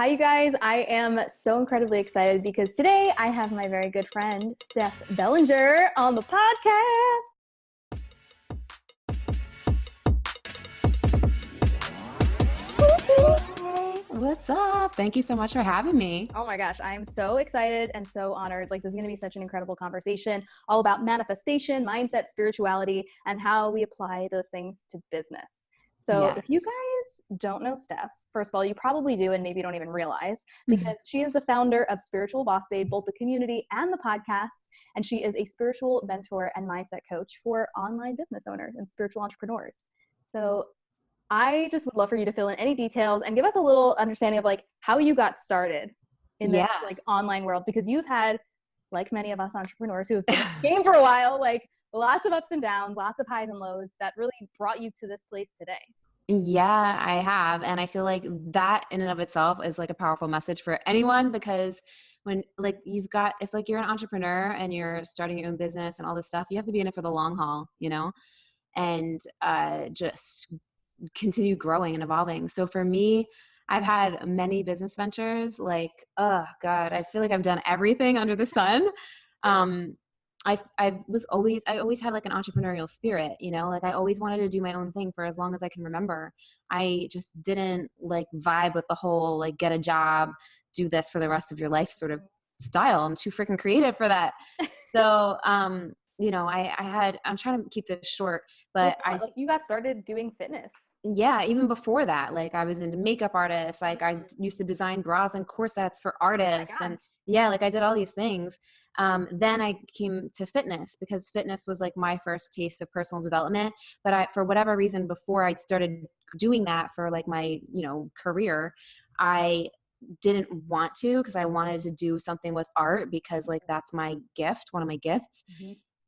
Hi, you guys. I am so incredibly excited because today I have my very good friend, Steph Bellinger, on the podcast. Hey, what's up? Thank you so much for having me. Oh my gosh, I'm so excited and so honored. Like, this is going to be such an incredible conversation all about manifestation, mindset, spirituality, and how we apply those things to business. So Yes. if you guys don't know Steph, first of all, you probably do and maybe don't even realize, because she is the founder of Spiritual Boss Babe, both the community and the podcast. And she is a spiritual mentor and mindset coach for online business owners and spiritual entrepreneurs. So I just would love for you to fill in any details and give us a little understanding of like how you got started in this like online world, because you've had, like many of us entrepreneurs who have been in the game for a while, like lots of ups and downs, lots of highs and lows that really brought you to this place today. Yeah, I have. And I feel like that in and of itself is like a powerful message for anyone, because when like if like you're an entrepreneur and you're starting your own business and all this stuff, you have to be in it for the long haul, and just continue growing and evolving. So for me, I've had many business ventures. Like, oh God, I feel like I've done everything under the sun. I always had like an entrepreneurial spirit, like I always wanted to do my own thing for as long as I can remember. I just didn't like vibe with the whole, like, get a job, do this for the rest of your life sort of style. I'm too freaking creative for that. So, I'm trying to keep this short, but like you got started doing fitness. yeah, even before that, like I was into makeup artists, like I used to design bras and corsets for artists, and yeah, like I did all these things. Then I came to fitness because fitness was like my first taste of personal development. But for whatever reason, before I started doing that for like my, career, I didn't want to, because I wanted to do something with art, because like that's my gift, one of my gifts.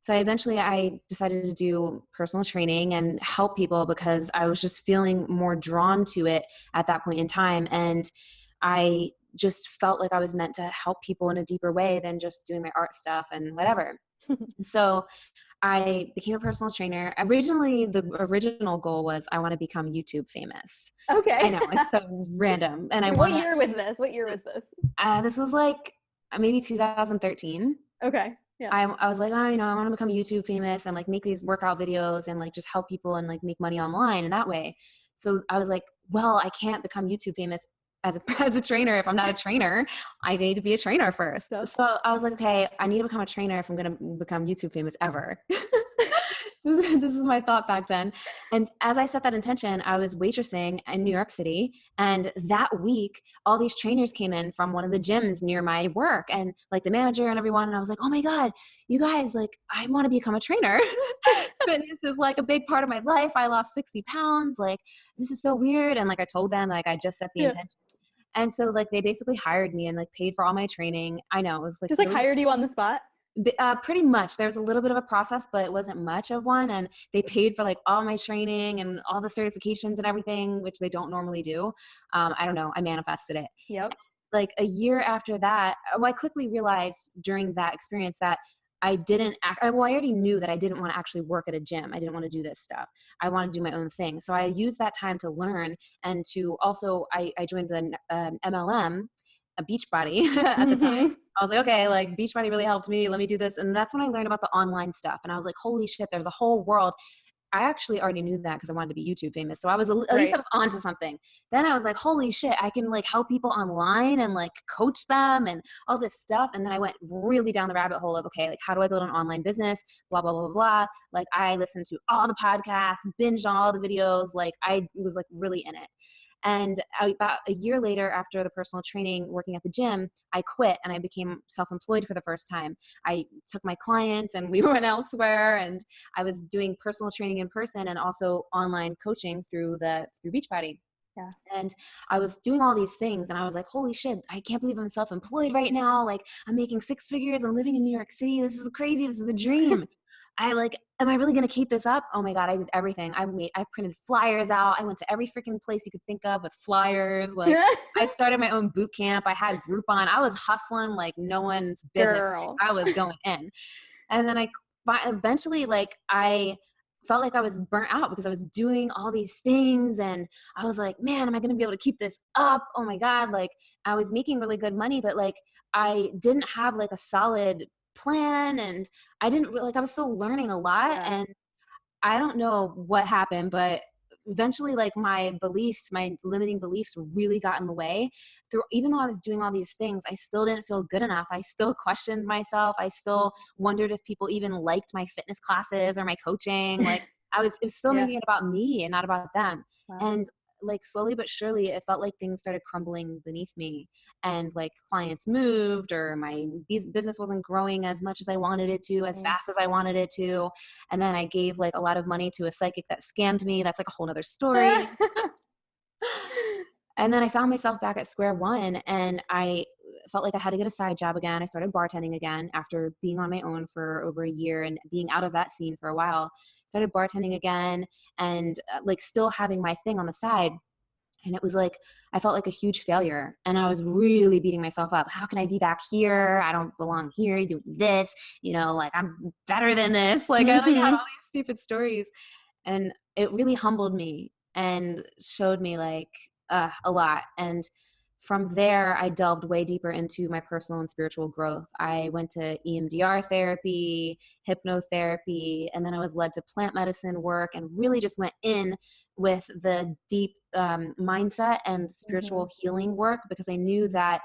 So I decided to do personal training and help people because I was just feeling more drawn to it at that point in time. And I just felt like I was meant to help people in a deeper way than just doing my art stuff and whatever. So I became a personal trainer. Originally, the original goal was I want to become YouTube famous. Okay. I know, it's so random. And What year was this? This was like maybe 2013. Okay. Yeah. I was like, I want to become YouTube famous and like make these workout videos and like just help people and like make money online in that way. So I was like, well, I can't become YouTube famous as a trainer if I'm not a trainer. I need to be a trainer first. So I was like, okay, I need to become a trainer if I'm going to become YouTube famous ever. This is my thought back then. And as I set that intention, I was waitressing in New York City. And that week, all these trainers came in from one of the gyms near my work, and like the manager and everyone. And I was like, oh my God, you guys, like, I want to become a trainer. Fitness is like a big part of my life. I lost 60 pounds. Like, this is so weird. And like, I told them, like, I just set the intention. And so like, they basically hired me and like paid for all my training. I know, it was like just like hired you on the spot. Pretty much. There was a little bit of a process, but it wasn't much of one. And they paid for like all my training and all the certifications and everything, which they don't normally do. I don't know. I manifested it. Yep. Like a year after that, I quickly realized during that experience that I already knew that I didn't want to actually work at a gym. I didn't want to do this stuff. I want to do my own thing. So I used that time to learn, and to also, I joined an MLM, a Beachbody at the time. I was like, okay, like Beachbody really helped me. Let me do this. And that's when I learned about the online stuff. And I was like, holy shit, there's a whole world. I actually already knew that because I wanted to be YouTube famous. So I was, at least I was onto something. Then I was like, holy shit, I can like help people online and like coach them and all this stuff. And then I went really down the rabbit hole of, okay, like how do I build an online business? Blah, blah, blah, blah. Like I listened to all the podcasts, binged on all the videos. Like I was like really in it. And about a year later, after the personal training, working at the gym, I quit and I became self-employed for the first time. I took my clients and we went elsewhere, and I was doing personal training in person and also online coaching through Beachbody. Yeah. And I was doing all these things and I was like, holy shit, I can't believe I'm self-employed right now. Like I'm making 6 figures. I'm living in New York City. This is crazy. This is a dream. Am I really going to keep this up? Oh my God, I did everything. I printed flyers out. I went to every freaking place you could think of with flyers. Like I started my own boot camp. I had Groupon. I was hustling like no one's business. Girl. I was going in. And then eventually, like I felt like I was burnt out because I was doing all these things, and I was like, man, am I going to be able to keep this up? Oh my God. Like, I was making really good money, but like, I didn't have like a solid plan, and I didn't really, like, I was still learning a lot. Yeah. And I don't know what happened, but eventually, like, my beliefs, my limiting beliefs really got in the way. Through, even though I was doing all these things, I still didn't feel good enough. I still questioned myself. I still wondered if people even liked my fitness classes or my coaching. Like, it was still Yeah. making it about me and not about them. Wow. And like, slowly but surely, it felt like things started crumbling beneath me, and like, clients moved, or my business wasn't growing as much as I wanted it to, as Mm. fast as I wanted it to. And then I gave like a lot of money to a psychic that scammed me. That's like a whole nother story. And then I found myself back at square one, and I felt like I had to get a side job again. I started bartending again after being on my own for over a year and being out of that scene for a while. Started bartending again, and like, still having my thing on the side. And it was like, I felt like a huge failure, and I was really beating myself up. How can I be back here? I don't belong here doing this, like, I'm better than this. Like, I like had all Mhm. these stupid stories, and it really humbled me and showed me like, a lot. And from there, I delved way deeper into my personal and spiritual growth. I went to EMDR therapy, hypnotherapy, and then I was led to plant medicine work, and really just went in with the deep mindset and Mhm. spiritual healing work, because I knew that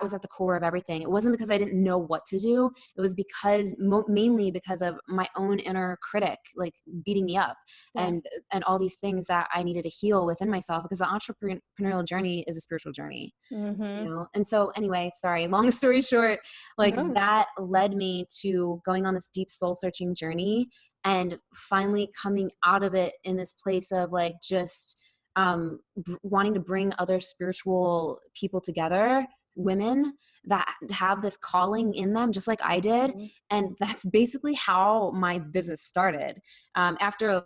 was at the core of everything. It wasn't because I didn't know what to do. It was because mainly because of my own inner critic, like, beating me up, Yeah. and all these things that I needed to heal within myself, because the entrepreneurial journey is a spiritual journey. Mhm. And so, anyway, sorry, long story short, like, No. that led me to going on this deep soul searching journey, and finally coming out of it in this place of like, just wanting to bring other spiritual people together, women that have this calling in them, just like I did. Mhm. And that's basically how my business started. After a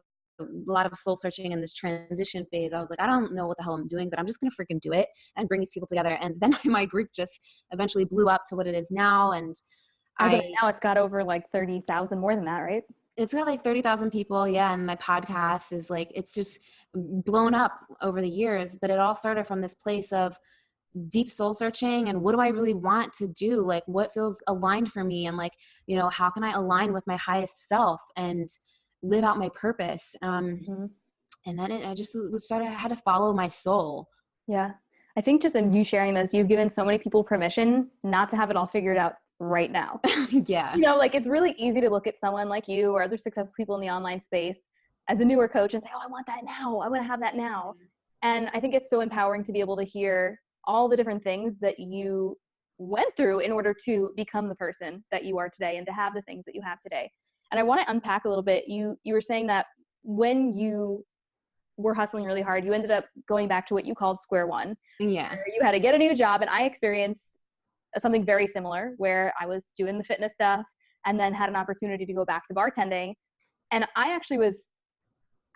lot of soul searching in this transition phase, I was like, I don't know what the hell I'm doing, but I'm just going to freaking do it and bring these people together. And then my group just eventually blew up to what it is now. And As of I now, it's got over like 30,000, more than that, right? it's got like 30,000 people. Yeah. And my podcast is like, it's just blown up over the years, but it all started from this place of deep soul searching, and what do I really want to do? Like, what feels aligned for me? And like, how can I align with my highest self and live out my purpose? Mhm. And then I just started, I had to follow my soul. Yeah. I think just in you sharing this, you've given so many people permission not to have it all figured out right now. Yeah. Like, it's really easy to look at someone like you or other successful people in the online space as a newer coach and say, oh, I want that now. I want to have that now. And I think it's so empowering to be able to hear all the different things that you went through in order to become the person that you are today and to have the things that you have today. And I want to unpack a little bit. You were saying that when you were hustling really hard, you ended up going back to what you called square one, Yeah. where you had to get a new job. And I experienced something very similar where I was doing the fitness stuff and then had an opportunity to go back to bartending. And I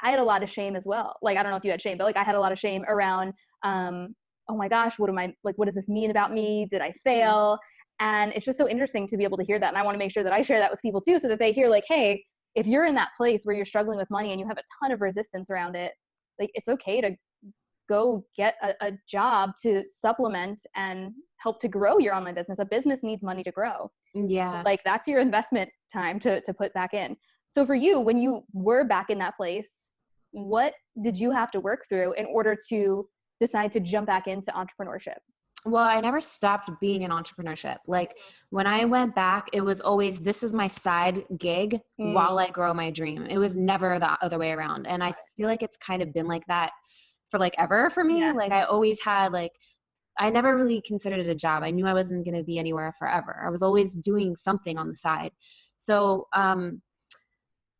had a lot of shame as well. Like, I don't know if you had shame, but like, I had a lot of shame around, oh my gosh, what does this mean about me? Did I fail? And it's just so interesting to be able to hear that. And I want to make sure that I share that with people too, so that they hear like, hey, if you're in that place where you're struggling with money and you have a ton of resistance around it, like, it's okay to go get a job to supplement and help to grow your online business. A business needs money to grow. Yeah. Like, that's your investment time to put back in. So for you, when you were back in that place, what did you have to work through in order to decide to jump back into entrepreneurship? Well, I never stopped being in entrepreneurship. Like, when I went back, it was always, this is my side gig Mm, while I grow my dream. It was never the other way around. And I feel like it's kind of been like that for like ever for me. yeah. Like, I always had like, I never really considered it a job. I knew I wasn't going to be anywhere forever. I was always doing something on the side. So,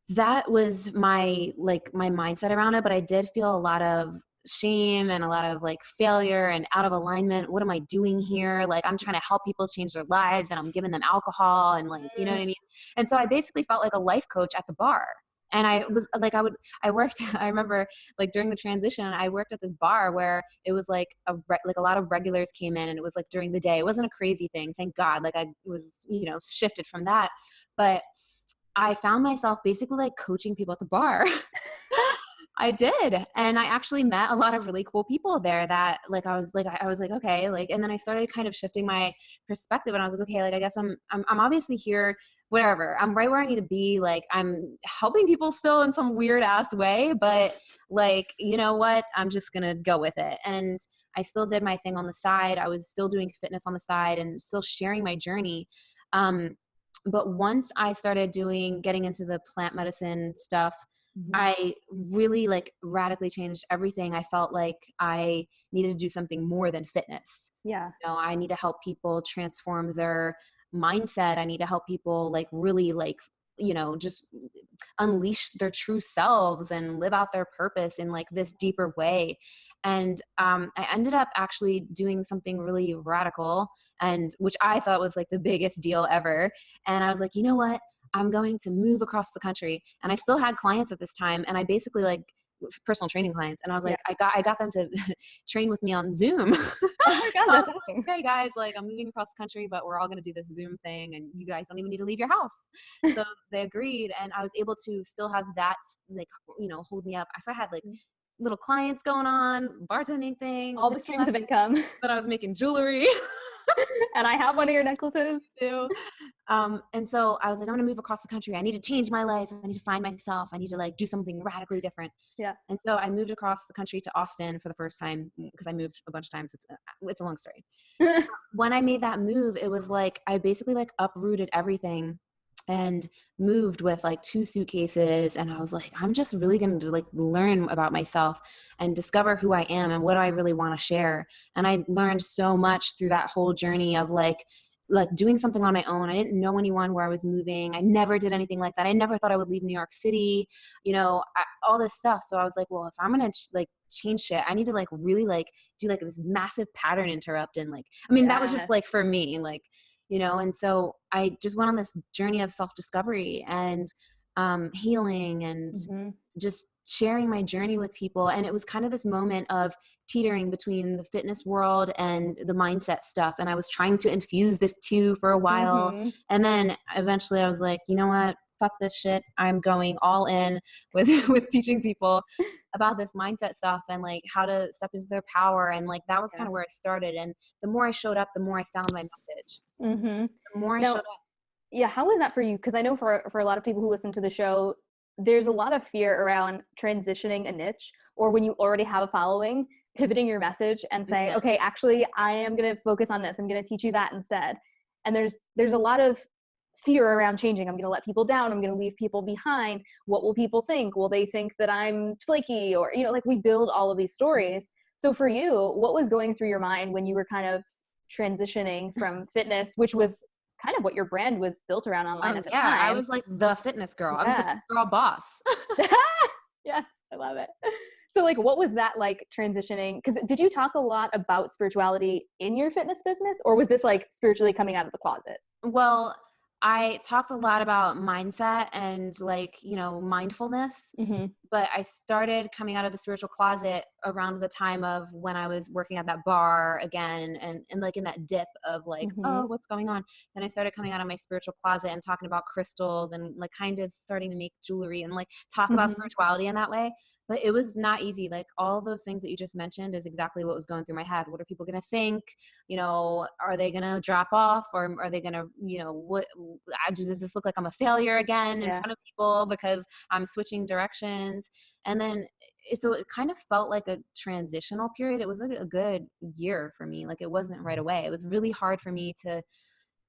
that was my mindset around it. But I did feel a lot of shame and a lot of like failure and out of alignment. What am I doing here? Like, I'm trying to help people change their lives, and I'm giving them alcohol, and like, you know what I mean? And so I basically felt like a life coach at the bar. And I was like, I worked, I remember like during the transition, I worked at this bar where it was like like a lot of regulars came in, and it was like during the day. It wasn't a crazy thing. Thank God. Like, I was, shifted from that. But I found myself basically like coaching people at the bar. I did. And I actually met a lot of really cool people there that like, I was like, okay, like, and then I started kind of shifting my perspective and I was like, okay, like, I guess I'm obviously here, whatever. I'm right where I need to be. Like, I'm helping people still in some weird ass way, but like, you know what? I'm just going to go with it. And I still did my thing on the side. I was still doing fitness on the side and still sharing my journey. But once I started getting into the plant medicine stuff, I really like radically changed everything. I felt like I needed to do something more than fitness. Yeah. You know, I need to help people transform their mindset. I need to help people like really like, you know, just unleash their true selves and live out their purpose in like this deeper way. And I ended up actually doing something really radical, and which I thought was like the biggest deal ever. And I was like, you know what? I'm going to move across the country. And I still had clients at this time. And I basically like personal training clients. And I was Yeah. like, I got them to train with me on Zoom. Oh my God, I was that's like, awesome. okay guys, like I'm moving across the country, but we're all going to do this Zoom thing and you guys don't even need to leave your house. So they agreed. And I was able to still have that, like, you know, hold me up. So I had like little clients going on, bartending thing, All the streams of income. but I was making jewelry. And I have one of your necklaces. Too. And so I was like, I'm gonna move across the country. I need to change my life. I need to find myself. I need to like do something radically different. Yeah. And so I moved across the country to Austin for the first time because I moved a bunch of times. It's a long story. When I made that move, it was like I basically like uprooted everything and moved with like 2 suitcases. And I was like, I'm just really going to like learn about myself and discover who I am and what I really want to share. And I learned so much through that whole journey of like doing something on my own. I didn't know anyone where I was moving. I never did anything like that. I never thought I would leave New York City, you know, all this stuff. So I was like, well, if I'm going to like change shit, I need to like really like do like this massive pattern interrupt. And like, I mean, that was just like for me, like, you know, and so I just went on this journey of self-discovery and healing and just sharing my journey with people. And it was kind of this moment of teetering between the fitness world and the mindset stuff. And I was trying to infuse the two for a while. And then eventually I was like, you know what? Fuck this shit. I'm going all in with, with teaching people about this mindset stuff and like how to step into their power. And like, that was kind of where I started. And the more I showed up, the more I found my message. The more I showed up. Yeah. How was that for you? Because I know for a lot of people who listen to the show, there's a lot of fear around transitioning a niche, or when you already have a following, pivoting your message and say, okay, actually, I am going to focus on this. I'm going to teach you that instead. And there's a lot of fear around changing. I'm going to let people down. I'm going to leave people behind. What will people think? Will they think that I'm flaky? Or, you know, like we build all of these stories. So for you, what was going through your mind when you were kind of transitioning from fitness, which was kind of what your brand was built around online at the time? I was like the fitness girl. I was the girl boss. Yes, I love it. So like, what was that like transitioning? Because did you talk a lot about spirituality in your fitness business, or was this like spiritually coming out of the closet? Well, I talked a lot about mindset and like, you know, mindfulness, but I started coming out of the spiritual closet around the time of when I was working at that bar again and like in that dip of like, oh, what's going on? Then I started coming out of my spiritual closet and talking about crystals and like kind of starting to make jewelry and like talk about spirituality in that way. But it was not easy. Like all those things that you just mentioned is exactly what was going through my head. What are people going to think? You know, are they going to drop off, or are they going to, you know, what does this look like I'm a failure again in front of people because I'm switching directions? And then, so it kind of felt like a transitional period. It was like a good year for me. Like it wasn't right away. It was really hard for me to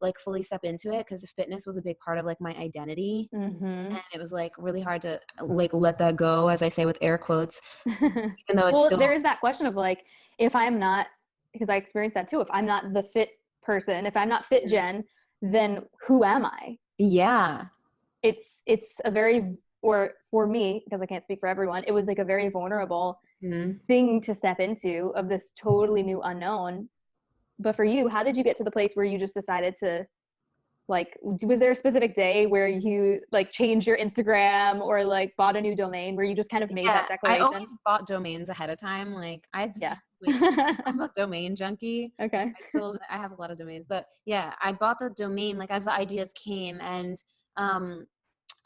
like fully step into it because fitness was a big part of like my identity. And it was like really hard to like let that go, as I say with air quotes, even though it's still. There is that question of like, if I'm not, because I experienced that too, if I'm not the fit person, if I'm not fit Jen, then who am I? Yeah. It's a very, or for me, because I can't speak for everyone, it was like a very vulnerable thing to step into, of this totally new unknown. But for you, how did you get to the place where you just decided to, like, was there a specific day where you like changed your Instagram or like bought a new domain where you just kind of made that declaration? I always bought domains ahead of time. Like I'm a domain junkie. Okay. I have a lot of domains, but yeah, I bought the domain like as the ideas came. And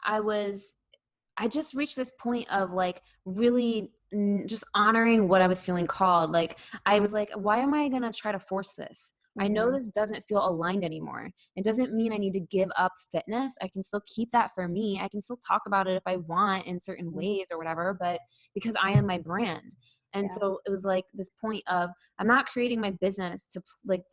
I just reached this point of like really just honoring what I was feeling called. Like I was like, why am I going to try to force this? I know this doesn't feel aligned anymore. It doesn't mean I need to give up fitness. I can still keep that for me. I can still talk about it if I want in certain ways or whatever, but because I am my brand. And Yeah. so it was like this point of, I'm not creating my business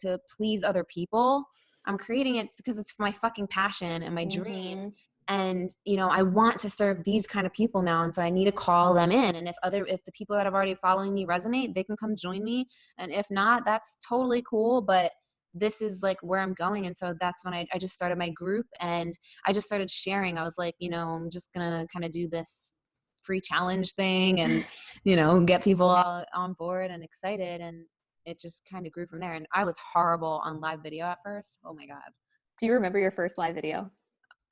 to please other people. I'm creating it because it's my fucking passion and my dream. And, you know, I want to serve these kind of people now. And so I need to call them in. And if the people that have already following me resonate, they can come join me. And if not, that's totally cool. But this is like where I'm going. And so that's when I just started my group, and I just started sharing. I was like, you know, I'm just going to kind of do this free challenge thing and, you know, get people all on board and excited. And it just kind of grew from there. And I was horrible on live video at first. Oh my God. Do you remember your first live video?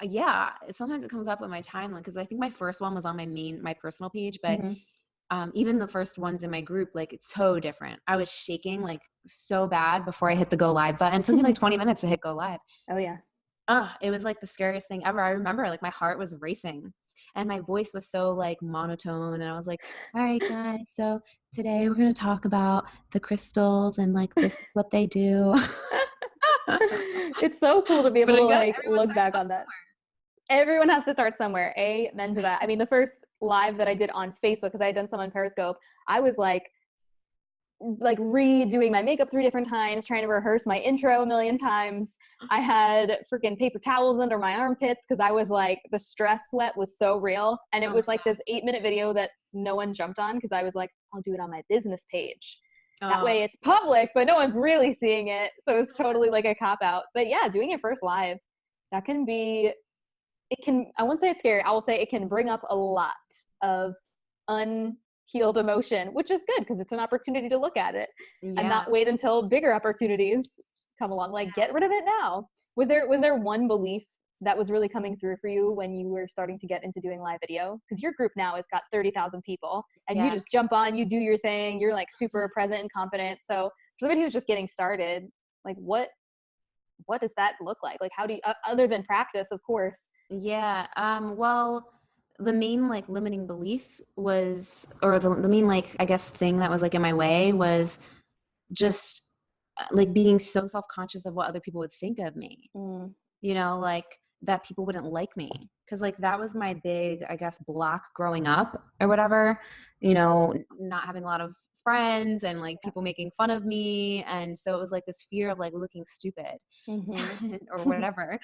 Yeah, sometimes it comes up on my timeline because I think my first one was on my personal page, but even the first ones in my group, like it's so different. I was shaking like so bad before I hit the go live button. It took me like 20 minutes to hit go live. Oh yeah. It was like the scariest thing ever. I remember like my heart was racing and my voice was so like monotone, and I was like, all right guys, so today we're going to talk about the crystals and like this is what they do. It's so cool to be able But to again, like look back on that. Everyone has to start somewhere. Amen to that. I mean, the first live that I did on Facebook, because I had done some on Periscope, I was like redoing my makeup 3 different times, trying to rehearse my intro a million times. I had freaking paper towels under my armpits because I was like, the stress sweat was so real. And it was like this 8-minute video that no one jumped on because I was like, I'll do it on my business page. That way it's public, but no one's really seeing it. So it's totally like a cop out. But yeah, doing it first live, that can be, I won't say it's scary. I will say it can bring up a lot of unhealed emotion, which is good because it's an opportunity to look at it and not wait until bigger opportunities come along. Like get rid of it now. Was there one belief that was really coming through for you when you were starting to get into doing live video? Because your group now has got 30,000 people and you just jump on, you do your thing, you're like super present and confident. So for somebody who's just getting started, like what does that look like? Like how do you, other than practice, of course. Yeah. Well, the main like limiting belief was, or the main like, I guess thing that was like in my way was just like being so self-conscious of what other people would think of me, you know, like that people wouldn't like me. Cause like that was my big, I guess, block growing up or whatever, you know, not having a lot of friends and like people making fun of me. And so it was like this fear of like looking stupid or whatever.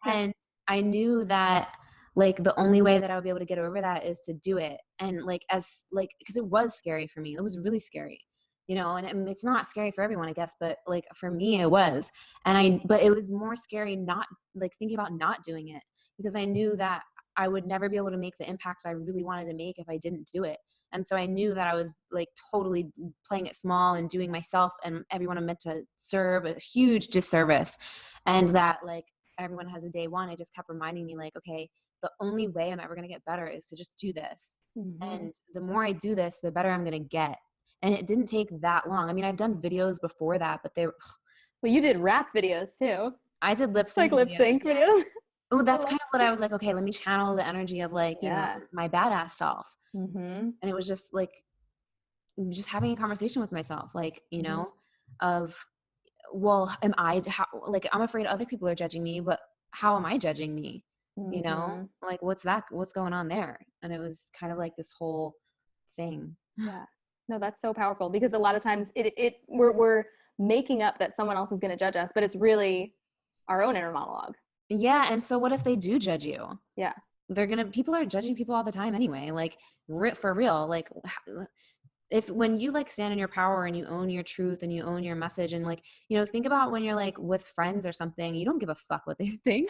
And I knew that like the only way that I would be able to get over that is to do it. And like, as like, cause it was scary for me. It was really scary, you know, and I mean, it's not scary for everyone, I guess, but like for me it was. But it was more scary not like thinking about not doing it because I knew that I would never be able to make the impact I really wanted to make if I didn't do it. And so I knew that I was like totally playing it small and doing myself and everyone I'm meant to serve a huge disservice. And that like everyone has a day one. I just kept reminding me like, okay, the only way I'm ever going to get better is to just do this. And the more I do this, the better I'm going to get. And it didn't take that long. I mean, I've done videos before that, but well, you did rap videos too. I did lip sync like lip sync videos. Oh, that's kind of what I was like, okay, let me channel the energy of like, you know, my badass self. And it was just like, just having a conversation with myself, like, you know, of, well, I'm afraid other people are judging me, but how am I judging me? You know, like, what's going on there? And it was kind of like this whole thing. Yeah. No, that's so powerful because a lot of times we're making up that someone else is going to judge us, but it's really our own inner monologue. Yeah. And so what if they do judge you? Yeah. People are judging people all the time anyway, like for real. Like when you like stand in your power and you own your truth and you own your message and like, you know, think about when you're like with friends or something, you don't give a fuck what they think.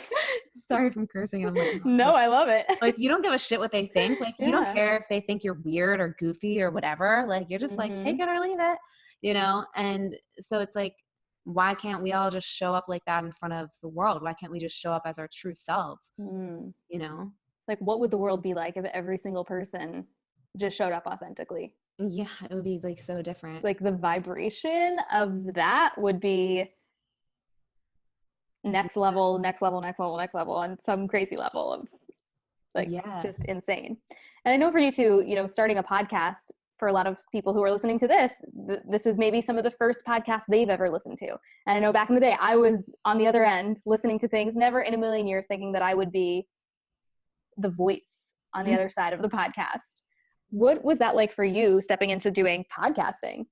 Sorry if I'm cursing. I'm like, no, I love it. Like you don't give a shit what they think. Like you don't care if they think you're weird or goofy or whatever. Like you're just like, take it or leave it, you know? And so it's like, why can't we all just show up like that in front of the world? Why can't we just show up as our true selves? You know? Like what would the world be like if every single person just showed up authentically? Yeah, it would be like so different. Like the vibration of that would be next level on some crazy level of Like Yeah. just insane. And I know for you too, starting a podcast, for a lot of people who are listening to this, this is maybe some of the first podcasts they've ever listened to. And I know back in the day, I was on the other end listening to things, never in a million years thinking that I would be the voice on the other side of the podcast. What was that like for you stepping into doing podcasting?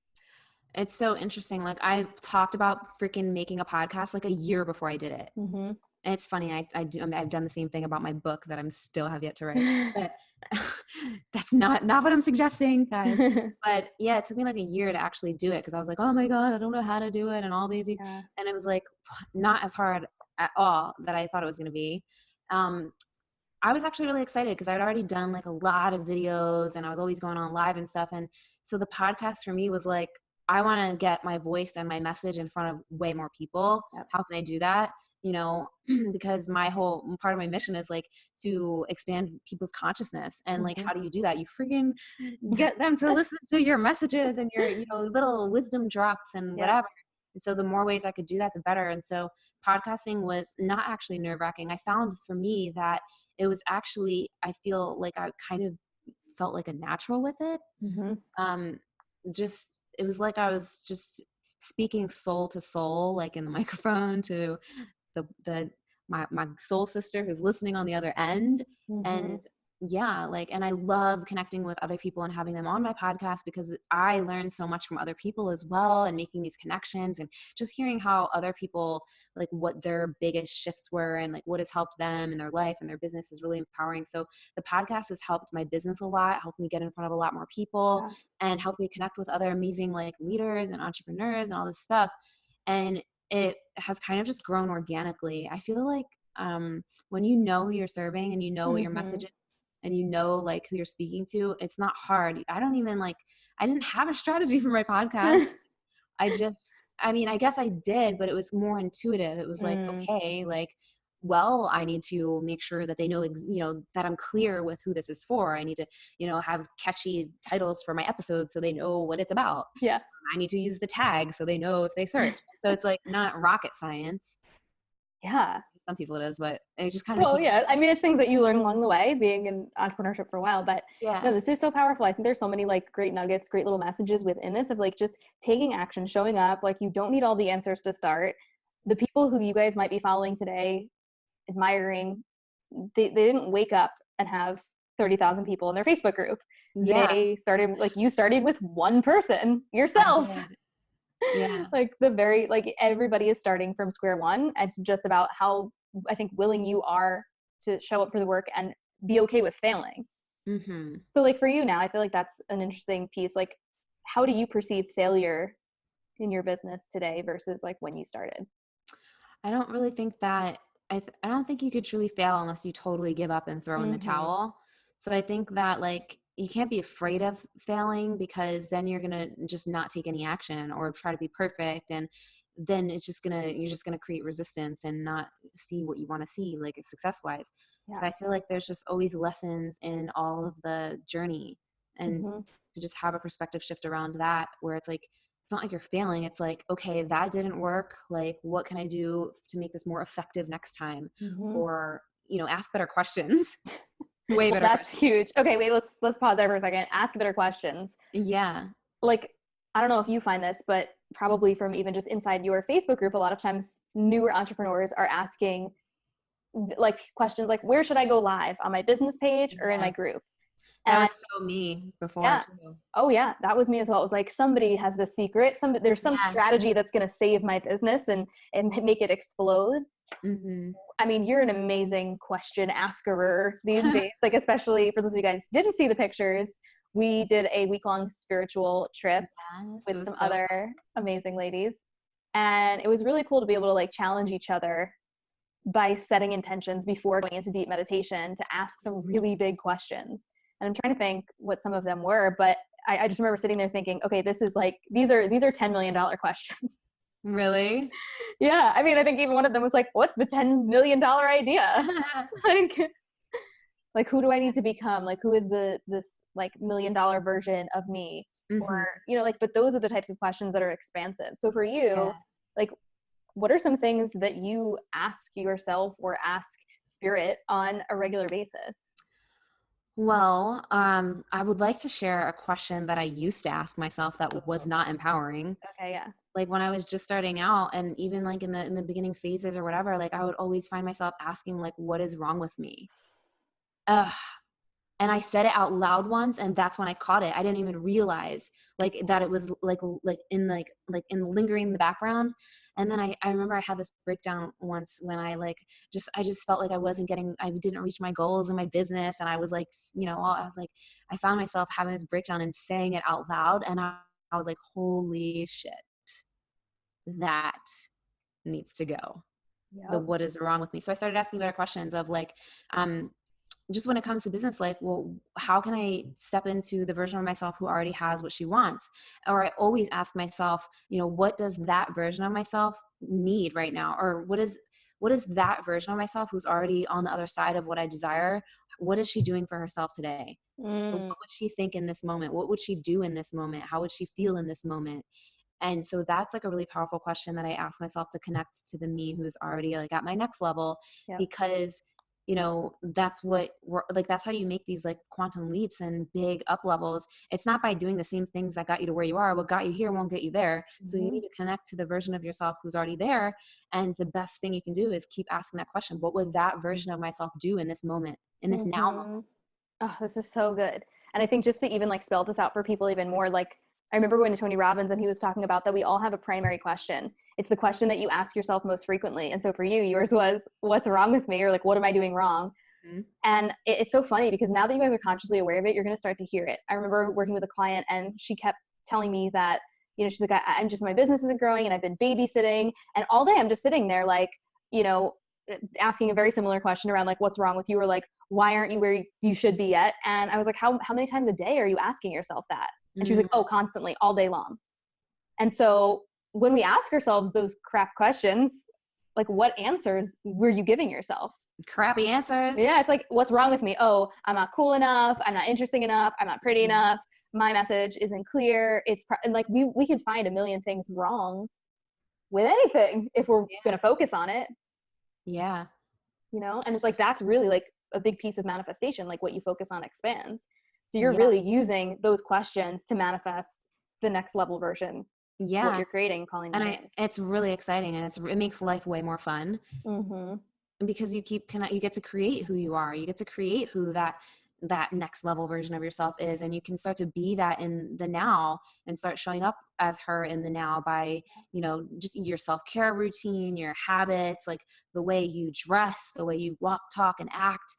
It's so interesting. Like I talked about freaking making a podcast like a year before I did it. Mm-hmm. And it's funny. I've done the same thing about my book that I'm still have yet to write, but that's not what I'm suggesting, guys. But yeah, it took me like a year to actually do it. Cause I was like, oh my God, I don't know how to do it. And all these, Yeah. and it was like not as hard at all that I thought it was going to be. I was actually really excited because I'd already done like a lot of videos and I was always going on live and stuff. And so the podcast for me was like, I want to get my voice and my message in front of way more people. Yep. How can I do that? Because my whole part of my mission is like to expand people's consciousness. And like, how do you do that? You freaking get them to listen to your messages and your, little wisdom drops and whatever. And so the more ways I could do that, the better. And so podcasting was not actually nerve-wracking. I found for me that it was actually, I feel like I kind of felt like a natural with it. Mm-hmm. It was like I was just speaking soul to soul, like in the microphone to my soul sister who's listening on the other end. Mm-hmm. And yeah, like, and I love connecting with other people and having them on my podcast because I learn so much from other people as well, and making these connections and just hearing how other people, like what their biggest shifts were and like what has helped them in their life and their business is really empowering. So the podcast has helped my business a lot, helped me get in front of a lot more people, and helped me connect with other amazing like leaders and entrepreneurs and all this stuff. And it has kind of just grown organically. I feel like when you know who you're serving and you know what your message is, and you know like who you're speaking to, it's not hard. I didn't have a strategy for my podcast. I guess I did, but it was more intuitive. It was like, okay, like, well, I need to make sure that they know, that I'm clear with who this is for. I need to, have catchy titles for my episodes so they know what it's about. Yeah. I need to use the tag so they know if they search. So it's like not rocket science. Yeah. Some people it is, but it just kind of. Well, yeah. I mean, it's things that you learn along the way being in entrepreneurship for a while, but no, this is so powerful. I think there's so many like great nuggets, great little messages within this of like just taking action, showing up. Like you don't need all the answers to start. The people who you guys might be following today, admiring, they didn't wake up and have 30,000 people in their Facebook group. Yeah. They started, like you started with one person, yourself. Yeah. Like everybody is starting from square one. It's just about how, I think, willing you are to show up for the work and be okay with failing. Mm-hmm. So like for you now, I feel like that's an interesting piece. Like, how do you perceive failure in your business today versus like when you started? I don't really think that, I don't think you could truly fail unless you totally give up and throw in the towel. So I think that like, you can't be afraid of failing because then you're going to just not take any action or try to be perfect. And then you're just going to create resistance and not see what you want to see, like success wise. So I feel like there's just always lessons in all of the journey, and to just have a perspective shift around that, where it's like, it's not like you're failing. It's like, okay, that didn't work. Like, what can I do to make this more effective next time? Or, ask better questions. Way better. That's huge. Okay, wait, let's pause there for a second. Ask better questions. Yeah. Like, I don't know if you find this, but probably from even just inside your Facebook group, a lot of times newer entrepreneurs are asking like questions like, where should I go live, on my business page or in my group? That was so me before too. Oh yeah, that was me as well. It was like, somebody has the secret. There's some strategy that's going to save my business and make it explode. I mean, you're an amazing question asker these days. Like, especially for those of you guys who didn't see the pictures, we did a week-long spiritual trip with some other amazing ladies. And it was really cool to be able to like challenge each other by setting intentions before going into deep meditation to ask some really big questions. And I'm trying to think what some of them were, but I just remember sitting there thinking, okay, this is like, these are $10 million questions. Really? Yeah. I mean, I think even one of them was like, what's the $10 million idea? like, who do I need to become? Like, who is this like $1 million version of me? Or, but those are the types of questions that are expansive. So for you, like, what are some things that you ask yourself or ask spirit on a regular basis? Well, I would like to share a question that I used to ask myself that was not empowering. Okay, yeah. Like when I was just starting out, and even like in the beginning phases or whatever, like I would always find myself asking like, what is wrong with me? Ugh. And I said it out loud once, and that's when I caught it. I didn't even realize like that it was like in lingering in the background. And then I remember I had this breakdown once when I just felt like I didn't reach my goals in my business. And I was like, I was like, I found myself having this breakdown and saying it out loud. And I was like, holy shit, that needs to go. The Yep. what is wrong with me? So I started asking better questions of like, um, just when it comes to business, like, well, how can I step into the version of myself who already has what she wants? Or I always ask myself, what does that version of myself need right now? Or what is that version of myself who's already on the other side of what I desire? What is she doing for herself today? What Mm, would she think in this moment? What would she do in this moment? How would she feel in this moment? And so that's like a really powerful question that I ask myself to connect to the me who's already like at my next level, yep. because that's what we're like, that's how you make these like quantum leaps and big up levels. It's not by doing the same things that got you to where you are. What got you here won't get you there. So you Hmm. need to connect to the version of yourself who's already there. And the best thing you can do is keep asking that question. What would that version of myself do in this moment, in this now moment? Hmm. Oh, this is so good. And I think just to even like spell this out for people even more, like I remember going to Tony Robbins and he was talking about that we all have a primary question. It's the question that you ask yourself most frequently. And so for you, yours was, what's wrong with me? Or like, what am I doing wrong? Mhm. And it's so funny because now that you guys are consciously aware of it, you're going to start to hear it. I remember working with a client and she kept telling me that, she's like, I'm just, my business isn't growing and I've been babysitting. And all day I'm just sitting there like, you know, asking a very similar question around like, what's wrong with you? Or like, why aren't you where you should be yet? And I was like, how many times a day are you asking yourself that? And she was like, oh, constantly, all day long. And so when we ask ourselves those crap questions, like what answers were you giving yourself? Crappy answers. Yeah, it's like, what's wrong with me? Oh, I'm not cool enough. I'm not interesting enough. I'm not pretty enough. My message isn't clear. And like we can find a million things wrong with anything if we're Yeah. going to focus on it, Yeah. And it's like that's really like a big piece of manifestation. Like what you focus on expands. So you're Yeah. really using those questions to manifest the next level version of what Yeah. you're creating, calling your And name. it's really exciting, and it makes life way more fun Mm-hmm. because you get to create who you are. You get to create who that next level version of yourself is, and you can start to be that in the now and start showing up as her in the now by just your self-care routine, your habits, like the way you dress, the way you walk, talk, and act,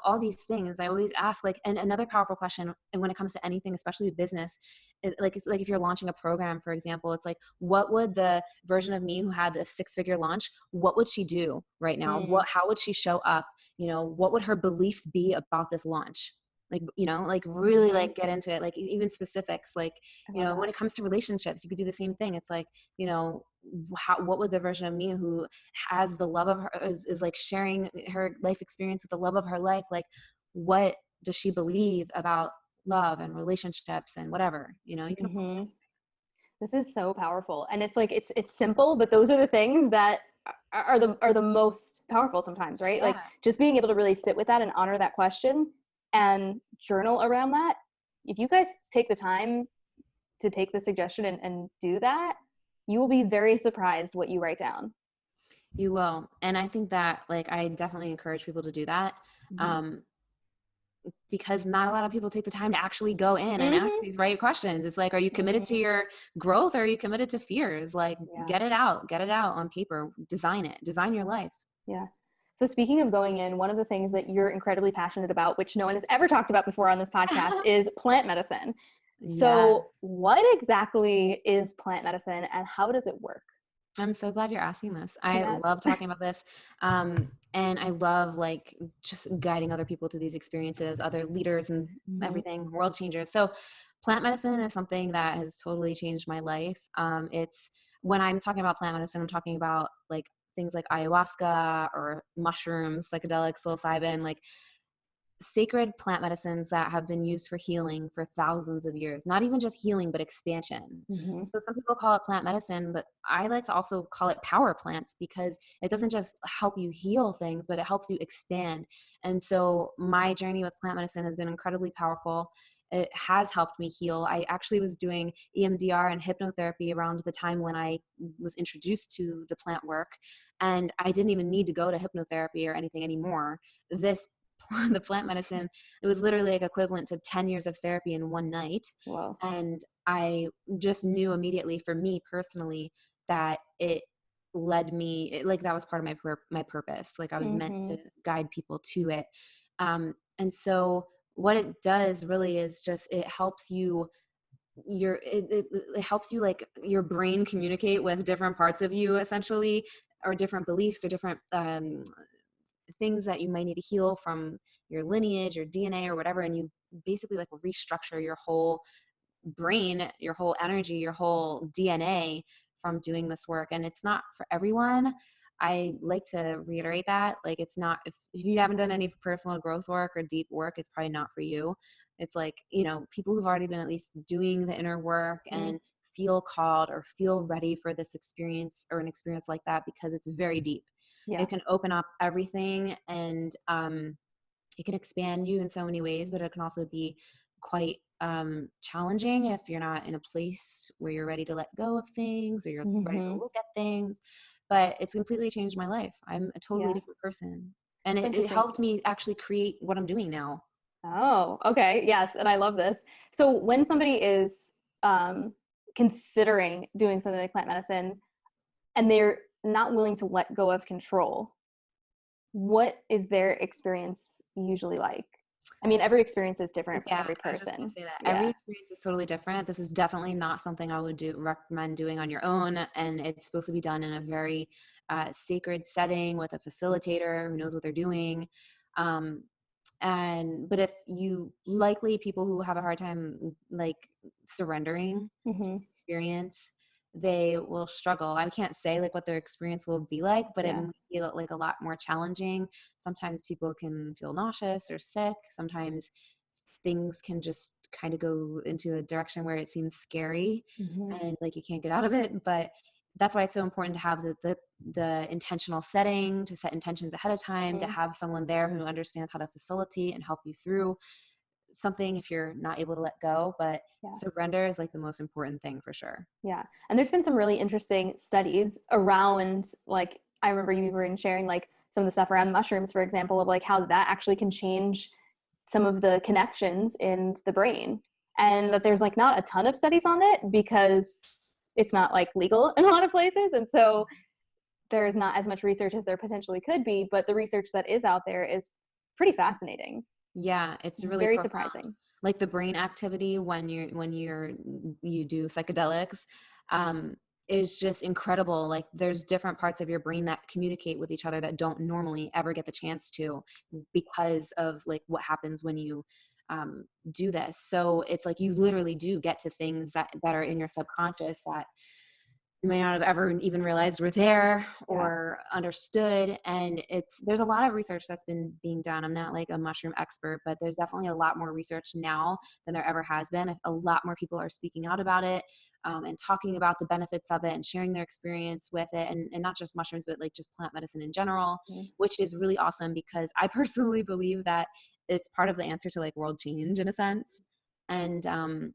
all these things. I always ask, like, and another powerful question, and when it comes to anything, especially business, is like, it's like if you're launching a program, for example, it's like, what would the version of me who had this 6-figure launch, what would she do right now? Mm. How would she show up? What would her beliefs be about this launch? Like, like really Mm-hmm. like get into it, like even specifics, like, I love when that. it comes to relationships, you could do the same thing. It's like, what would the version of me who has the love of her is like sharing her life experience with the love of her life, like what does she believe about love and relationships and whatever, you can apply. Mm-hmm. This is so powerful, and it's like it's simple, but those are the things that are the most powerful sometimes, right? Like Yeah. just being able to really sit with that and honor that question and journal around that. If you guys take the time to take the suggestion and do that, you will be very surprised what you write down. You will. And I think that, like, I definitely encourage people to do that. Mm-hmm. Um, because not a lot of people take the time to actually go in and ask Mm-hmm. these right questions. It's like, are you committed to Mm-hmm. your growth, or are you committed to fears? Like, Yeah. get it out on paper, design it, design your life. Yeah. So speaking of going in, one of the things that you're incredibly passionate about, which no one has ever talked about before on this podcast, is plant medicine. So Yes. what exactly is plant medicine and how does it work? I'm so glad you're asking this. I Yeah. love talking about this. And I love like just guiding other people to these experiences, other leaders and Mm-hmm. everything, world changers. So plant medicine is something that has totally changed my life. It's when I'm talking about plant medicine, I'm talking about like things like ayahuasca or mushrooms, psychedelics, psilocybin, like sacred plant medicines that have been used for healing for thousands of years, not even just healing, but expansion. Mm-hmm. So some people call it plant medicine, but I like to also call it power plants, because it doesn't just help you heal things, but it helps you expand. And so my journey with plant medicine has been incredibly powerful. It has helped me heal. I actually was doing EMDR and hypnotherapy around the time when I was introduced to the plant work, and I didn't even need to go to hypnotherapy or anything anymore. This the plant medicine, it was literally like equivalent to 10 years of therapy in one night. Wow. And I just knew immediately, for me personally, that it led me, like that was part of my purpose. Like I was meant Mm-hmm. to guide people to it. And so what it does really is just, it helps you, it helps you, like your brain communicate with different parts of you essentially, or different beliefs, or different things that you might need to heal from your lineage or DNA or whatever. And you basically like restructure your whole brain, your whole energy, your whole DNA from doing this work. And it's not for everyone. I like to reiterate that. Like, it's not, if you haven't done any personal growth work or deep work, it's probably not for you. It's like, people who've already been at least doing the inner work Mm-hmm. and feel called or feel ready for this experience, or an experience like that, because it's very deep. Yeah. It can open up everything, and it can expand you in so many ways, but it can also be quite challenging if you're not in a place where you're ready to let go of things, or you're ready to Mm-hmm. look at things. But it's completely changed my life. I'm a totally Yeah. different person. And That's it interesting. helped me actually create what I'm doing now. Oh, okay. Yes. And I love this. So when somebody is um, considering doing something like plant medicine and they're not willing to let go of control, what is their experience usually like? I mean, every experience is different for Yeah, every I was just gonna person. say that every Yeah. experience is totally different. This is definitely not something I would recommend doing on your own, and it's supposed to be done in a very sacred setting with a facilitator who knows what they're doing. Um, but if you, likely people who have a hard time like surrendering to Mm-hmm. experience, they will struggle. I can't say like what their experience will be like, but it Yeah. might be like a lot more challenging. Sometimes people can feel nauseous or sick. Sometimes things can just kind of go into a direction where it seems scary Mm-hmm. and like you can't get out of it. But that's why it's so important to have the intentional setting, to set intentions ahead of time, to Mm-hmm. have someone there who understands how to facilitate and help you through something if you're not able to let go. But Yeah. surrender is like the most important thing for sure. Yeah. And there's been some really interesting studies around, like, I remember you were sharing like some of the stuff around mushrooms, for example, of like how that actually can change some of the connections in the brain. And that there's like not a ton of studies on it because it's not like legal in a lot of places. And so there's not as much research as there potentially could be, but the research that is out there is pretty fascinating. Yeah, it's It's really very profound. surprising. Like the brain activity you do psychedelics, um, is just incredible. Like there's different parts of your brain that communicate with each other that don't normally ever get the chance to, because of like what happens when you do this. So it's like you literally do get to things that are in your subconscious that you may not have ever even realized were there Yeah. or understood. And there's a lot of research that's been being done. I'm not like a mushroom expert, but there's definitely a lot more research now than there ever has been. A lot more people are speaking out about it, and talking about the benefits of it and sharing their experience with it, and not just mushrooms, but like just plant medicine in general, Mm-hmm. which is really awesome, because I personally believe that it's part of the answer to like world change in a sense. And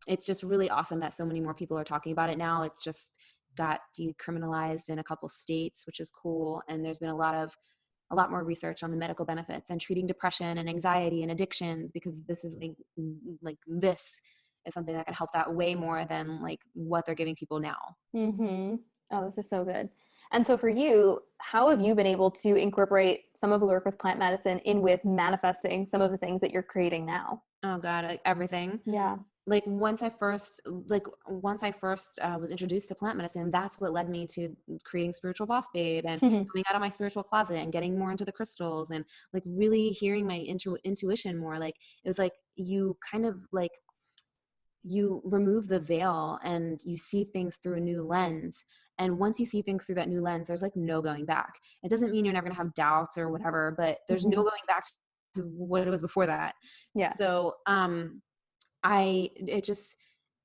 it's just really awesome that so many more people are talking about it now. It's just got decriminalized in a couple states, which is cool. And there's been a lot more research on the medical benefits and treating depression and anxiety and addictions, because this is like this is something that can help that way more than like what they're giving people now. Mm-hmm. Oh, this is so good. And so for you, how have you been able to incorporate some of the work with plant medicine in with manifesting some of the things that you're creating now? Oh God, like everything. Yeah. Like once I first was introduced to plant medicine, that's what led me to creating Spiritual Boss Babe and coming out of my spiritual closet and getting more into the crystals and like really hearing my intuition more. Like it was like you kind of like you remove the veil and you see things through a new lens. And once you see things through that new lens, there's like no going back. It doesn't mean you're never gonna have doubts or whatever, but there's no Mm-hmm. going back what it was before that. Yeah. So,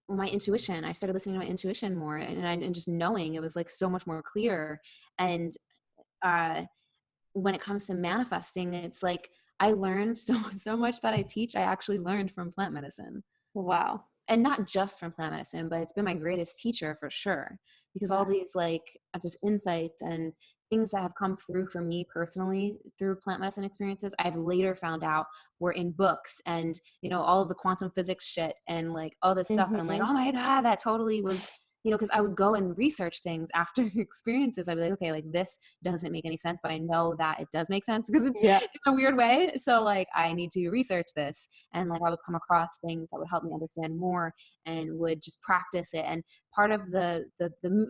my intuition, I started listening to my intuition more, and just knowing it was like so much more clear. And, uh, when it comes to manifesting, it's like, I learned so much that I teach, I actually learned from plant medicine. Wow. And not just from plant medicine, but it's been my greatest teacher for sure. Because all Yeah. these like just insights and things that have come through for me personally through plant medicine experiences, I've later found out were in books and, all of the quantum physics shit and like all this stuff. And I'm like, Mm-hmm. oh my God, that totally was, because I would go and research things after experiences. I'd be like, okay, like this doesn't make any sense, but I know that it does make sense because it's Yeah. in a weird way. So like, I need to research this. And like, I would come across things that would help me understand more and would just practice it. And part of the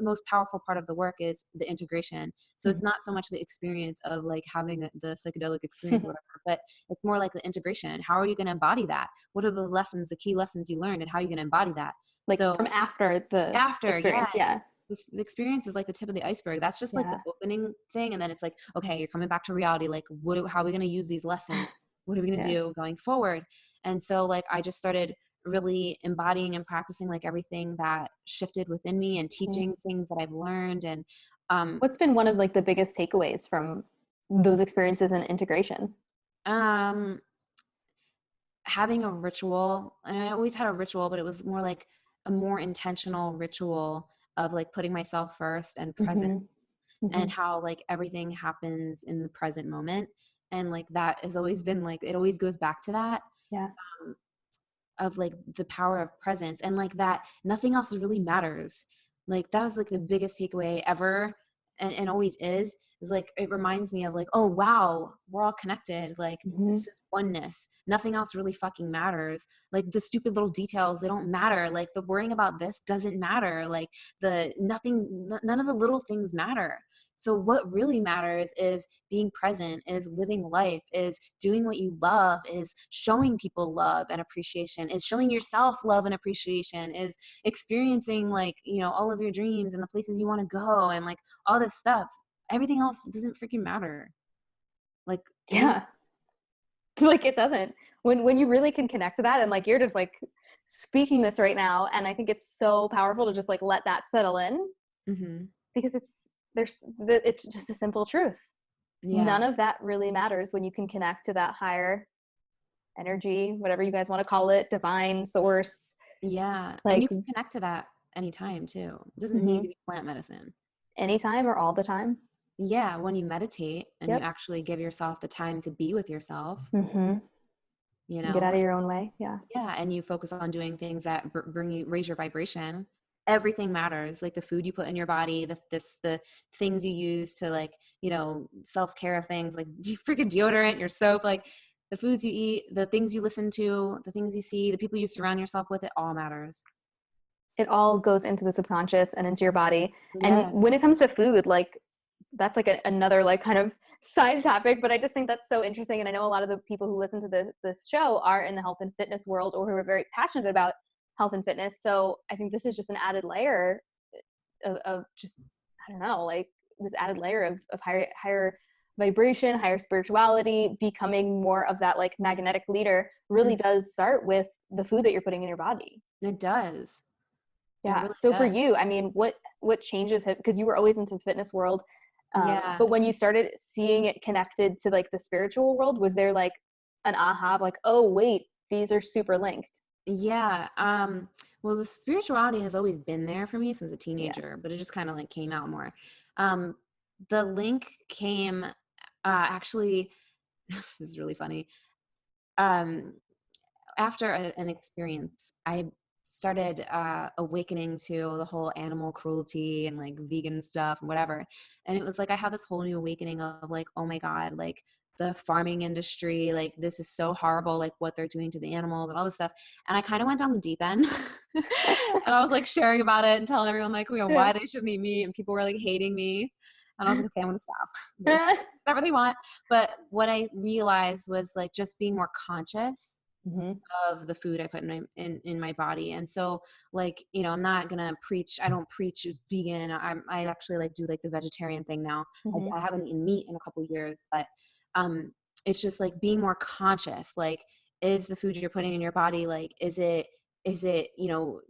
most powerful part of the work is the integration. So it's not so much the experience of like having the psychedelic experience or whatever, but it's more like the integration. How are you going to embody that? What are the key lessons you learned, and how are you going to embody that? Like So from after the after, yeah, experience. Yeah. the experience is like the tip of the iceberg. That's just like the Yeah. opening thing. And then it's like, okay, you're coming back to reality. Like, how are we going to use these lessons? What are we going to Yeah. do going forward? And so like, I just started really embodying and practicing like everything that shifted within me and Mhm. teaching things that I've learned. And, What's been one of like the biggest takeaways from those experiences and integration? um, having a ritual, and I always had a ritual, but it was more like a more intentional ritual of like putting myself first and present, Mm-hmm. Mm-hmm. and how like everything happens in the present moment. And like that has always been like, it always goes back to that, Yeah. um, of like the power of presence, and like that nothing else really matters. Like that was like the biggest takeaway ever, and always is like, it reminds me of like, oh wow, we're all connected. Like Mm-hmm. this is oneness. Nothing else really fucking matters. Like the stupid little details, they don't matter. Like the worrying about this doesn't matter. Like none of the little things matter. So what really matters is being present, is living life, is doing what you love, is showing people love and appreciation, is showing yourself love and appreciation, is experiencing like, all of your dreams and the places you want to go and like all this stuff. Everything else doesn't freaking matter. Like, Yeah. Like it doesn't. When you really can connect to that, and like you're just like speaking this right now, and I think it's so powerful to just like let that settle in, mm-hmm. because it's just a simple truth. Yeah. None of that really matters when you can connect to that higher energy, whatever you guys want to call it, divine source. Yeah. And Like you can connect to that anytime too. It doesn't need mm-hmm. to be plant medicine. Anytime or all the time. Yeah. When you meditate and you Yep. actually give yourself the time to be with yourself, Mm-hmm. you Get out know, of your own way. Yeah. yeah, and you focus on doing things that raise your vibration. Everything matters. Like the food you put in your body, the things you use to like, self-care things like your freaking deodorant, your soap, like the foods you eat, the things you listen to, the things you see, the people you surround yourself with, it all matters. It all goes into the subconscious and into your body. And Yeah. when it comes to food, like that's like another like kind of side topic, but I just think that's so interesting. And I know a lot of the people who listen to this show are in the health and fitness world, or who are very passionate about health and fitness. So I think this is just an added layer of just, I don't know, like this added layer of higher vibration, higher spirituality, becoming more of that like magnetic leader really does start with the food that you're putting in your body. It does. It Yeah. really So for does. you, I mean, what changes have, because you were always into the fitness world, Yeah. but when you started seeing it connected to like the spiritual world, was there like an aha of like, oh wait, these are super linked? Yeah. Well, the spirituality has always been there for me since a Yeah. teenager, but it just kind of like came out more. Um, the link came, actually, this is really funny. Um, After an experience, I started awakening to the whole animal cruelty and like vegan stuff and whatever. And it was like I had this whole new awakening of like, oh my God, like the farming industry, like this is so horrible, like what they're doing to the animals and all this stuff. And I kind of went down the deep end. And I was like sharing about it and telling everyone like, Yeah. why they shouldn't eat meat, and people were like hating me. And I was like, okay, I'm gonna stop. Like, whatever they want. But what I realized was like just being more conscious Mm-hmm. of the food I put in my body. And so like, I'm not gonna preach. I don't preach vegan. I actually like do like the vegetarian thing now. Mm-hmm. I haven't eaten meat in a couple years, but it's just like being more conscious. Like, is the food you're putting in your body, like, is it, you know,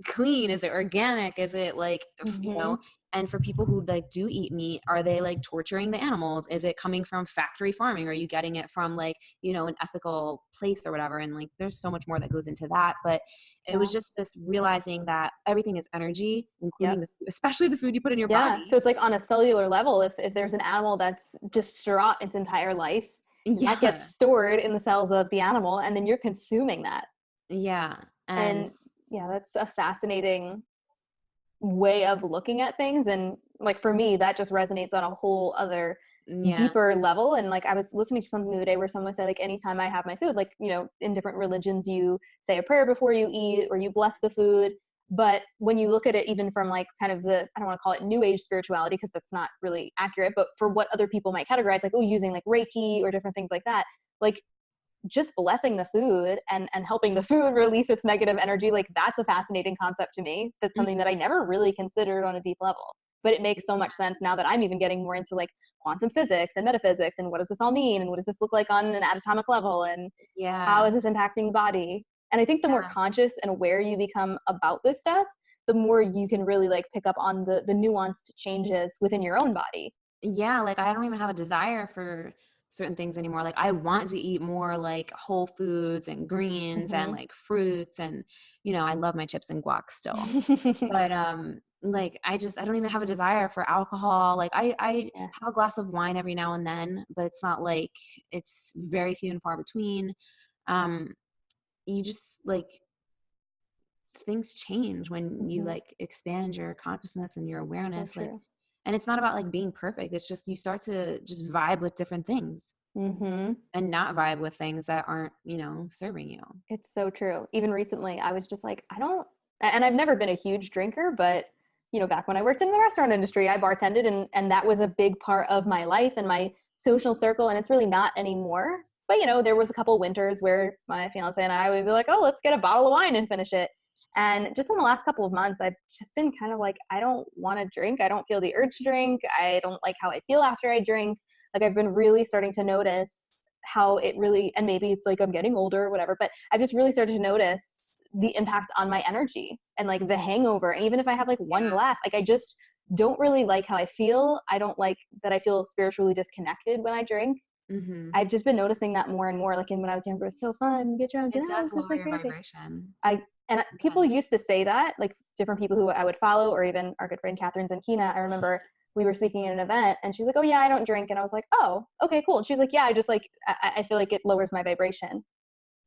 clean? Is it organic? Is it like, you Mm-hmm. know, and for people who like do eat meat, are they like torturing the animals? Is it coming from factory farming? Are you getting it from like, you know, an ethical place or whatever? And like, there's so much more that goes into that. But it was Yeah. just this realizing that everything is energy, including Yep. especially the food you put in your Yeah. body. So it's like on a cellular level, if there's an animal that's distraught its entire life, that Yeah. gets stored in the cells of the animal, and then you're consuming that. Yeah. And And yeah, that's a fascinating way of looking at things. And like for me, that just resonates on a whole other yeah. deeper level. And like I was listening to something the other day where someone said, like, anytime I have my food, like, you know, in different religions, you say a prayer before you eat or you bless the food. But when you look at it, even from like kind of the, I don't want to call it new age spirituality because that's not really accurate, but for what other people might categorize, like, oh, using like Reiki or different things like that, like just blessing the food and helping the food release its negative energy, like that's a fascinating concept to me. That's something that I Mhm. never really considered on a deep level. But it makes so much sense now that I'm even getting more into like quantum physics and metaphysics and what does this all mean and what does this look like on an atomic level and how Yeah. is this impacting the body. And I think the more Yeah. conscious and aware you become about this stuff, the more you can really like pick up on the nuanced changes within your own body. Yeah, like I don't even have a desire for certain things anymore. Like I want to eat more like whole foods and greens and Mm-hmm. like fruits and, you know, I love my chips and guac still. But like I don't even have a desire for alcohol. Like I Yeah. have a glass of wine every now and then, but it's not like, it's very few and far between. Um you just like, things change when you Mm-hmm. like expand your consciousness and your So awareness, like, true. and it's not about like being perfect. It's just you start to just vibe with different things Mm-hmm. and not vibe with things that aren't, you know, serving you. It's so true. Even recently, I was just like, I don't, and I've never been a huge drinker, but you know, back when I worked in the restaurant industry, I bartended and that was a big part of my life and my social circle. And it's really not anymore. But you know, there was a couple winters where my fiance and I would be like, oh, let's get a bottle of wine and finish it. And just in the last couple of months, I've just been kind of like, I don't want to drink. I don't feel the urge to drink. I don't like how I feel after I drink. Like I've been really starting to notice how it really, and maybe it's like I'm getting older or whatever, but I've just really started to notice the impact on my energy and like the hangover. And even if I have like one Yeah. glass, like I just don't really like how I feel. I don't like that I feel spiritually disconnected when I drink. Hmm. I've just been noticing that more and more. Like in when I was younger, it's so fun, get drunk, It and does it's just lower like your crazy. vibration. I and It people does. used to say that, like different people who I would follow, or even our good friend Catherine Zankina. I remember we were speaking at an event, and she's like, "Oh yeah, I don't drink," and I was like, "Oh, okay, cool." And she's like, "Yeah, I just like I feel like it lowers my vibration,"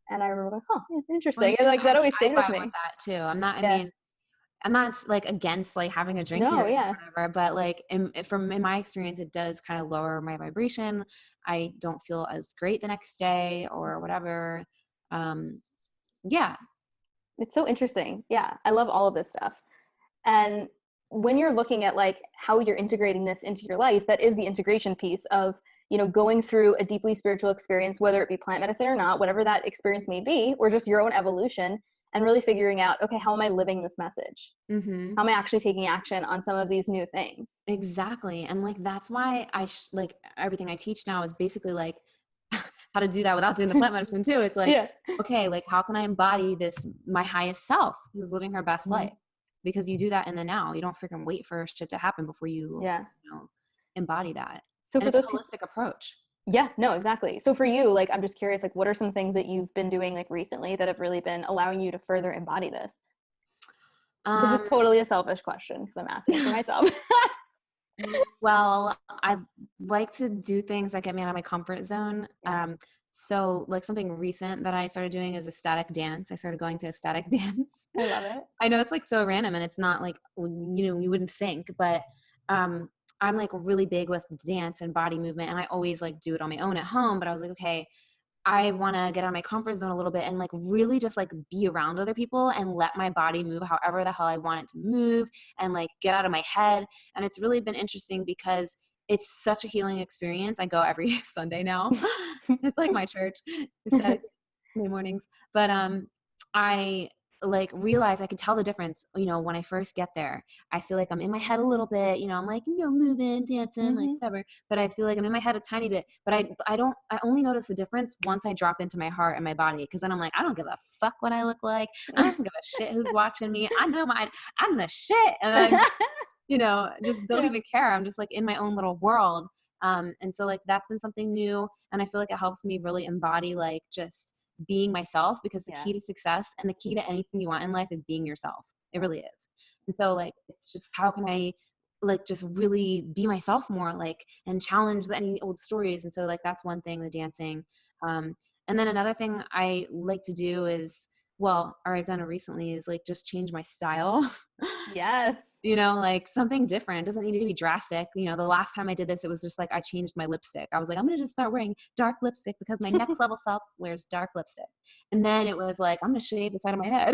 and I remember like, "Oh, Well, interesting," you and know, like that always I stayed with vibe with me. that too. I'm not, I Yeah. mean, I'm not like against like having a drink here No. or Yeah. whatever, but like in my experience, it does kind of lower my vibration. I don't feel as great the next day or whatever. Um, yeah. It's so interesting. Yeah, I love all of this stuff. And when you're looking at like how you're integrating this into your life, that is the integration piece of, you know, going through a deeply spiritual experience, whether it be plant medicine or not, whatever that experience may be, or just your own evolution, and really figuring out, okay, how am I living this message? Hmm. How am I actually taking action on some of these new things? Exactly. And like, that's why like everything I teach now is basically like how to do that without doing the plant medicine too. It's like, Yeah. okay, like how can I embody this, my highest self who's living her best life? Mhm. Because you do that in the now. You don't freaking wait for shit to happen before Yeah. you know, embody that. So And for it's a those people, holistic approach. yeah, no, exactly. So for you, like, I'm just curious, like, what are some things that you've been doing like recently that have really been allowing you to further embody this? This is Um, totally a selfish question because I'm asking for myself. well, I like to do things that get me out of my comfort zone. Yeah, So like something recent that I started doing is ecstatic dance. I started going to ecstatic dance. I love it. I know it's like so random and it's not like, you know, you wouldn't think, but um, I'm like really big with dance and body movement and I always like do it on my own at home. But I was like, okay, I want to get out of my comfort zone a little bit and like really just like be around other people and let my body move however the hell I want it to move and like get out of my head. And it's really been interesting because it's such a healing experience. I go every Sunday now. It's like my church, ecstatic Sunday mornings. But I like realize I could tell the difference, when I first get there. I feel like I'm in my head a little bit, I'm like, moving, dancing, like Mm-hmm. whatever. But I feel like I'm in my head a tiny bit. But I only notice the difference once I drop into my heart and my body. Cause then I'm like, I don't give a fuck what I look like. I don't give a shit who's watching me. I know I'm the shit. And then, just don't Yeah. even care. I'm just like in my own little world. And so like that's been something new. And I feel like it helps me really embody like just being myself, because the Yeah. key to success and the key to anything you want in life is being yourself. It really is. And so like it's just how can I like just really be myself more, like, and challenge any old stories. And so like that's one thing, the dancing. Um and then another thing I like to do is, or I've done it recently, is like just change my style. Yes. Like something different. It doesn't need to be drastic. The last time I did this, it was just like I changed my lipstick. I was like, I'm going to just start wearing dark lipstick because my next level self wears dark lipstick. And then it was like, I'm going to shave the side of my head.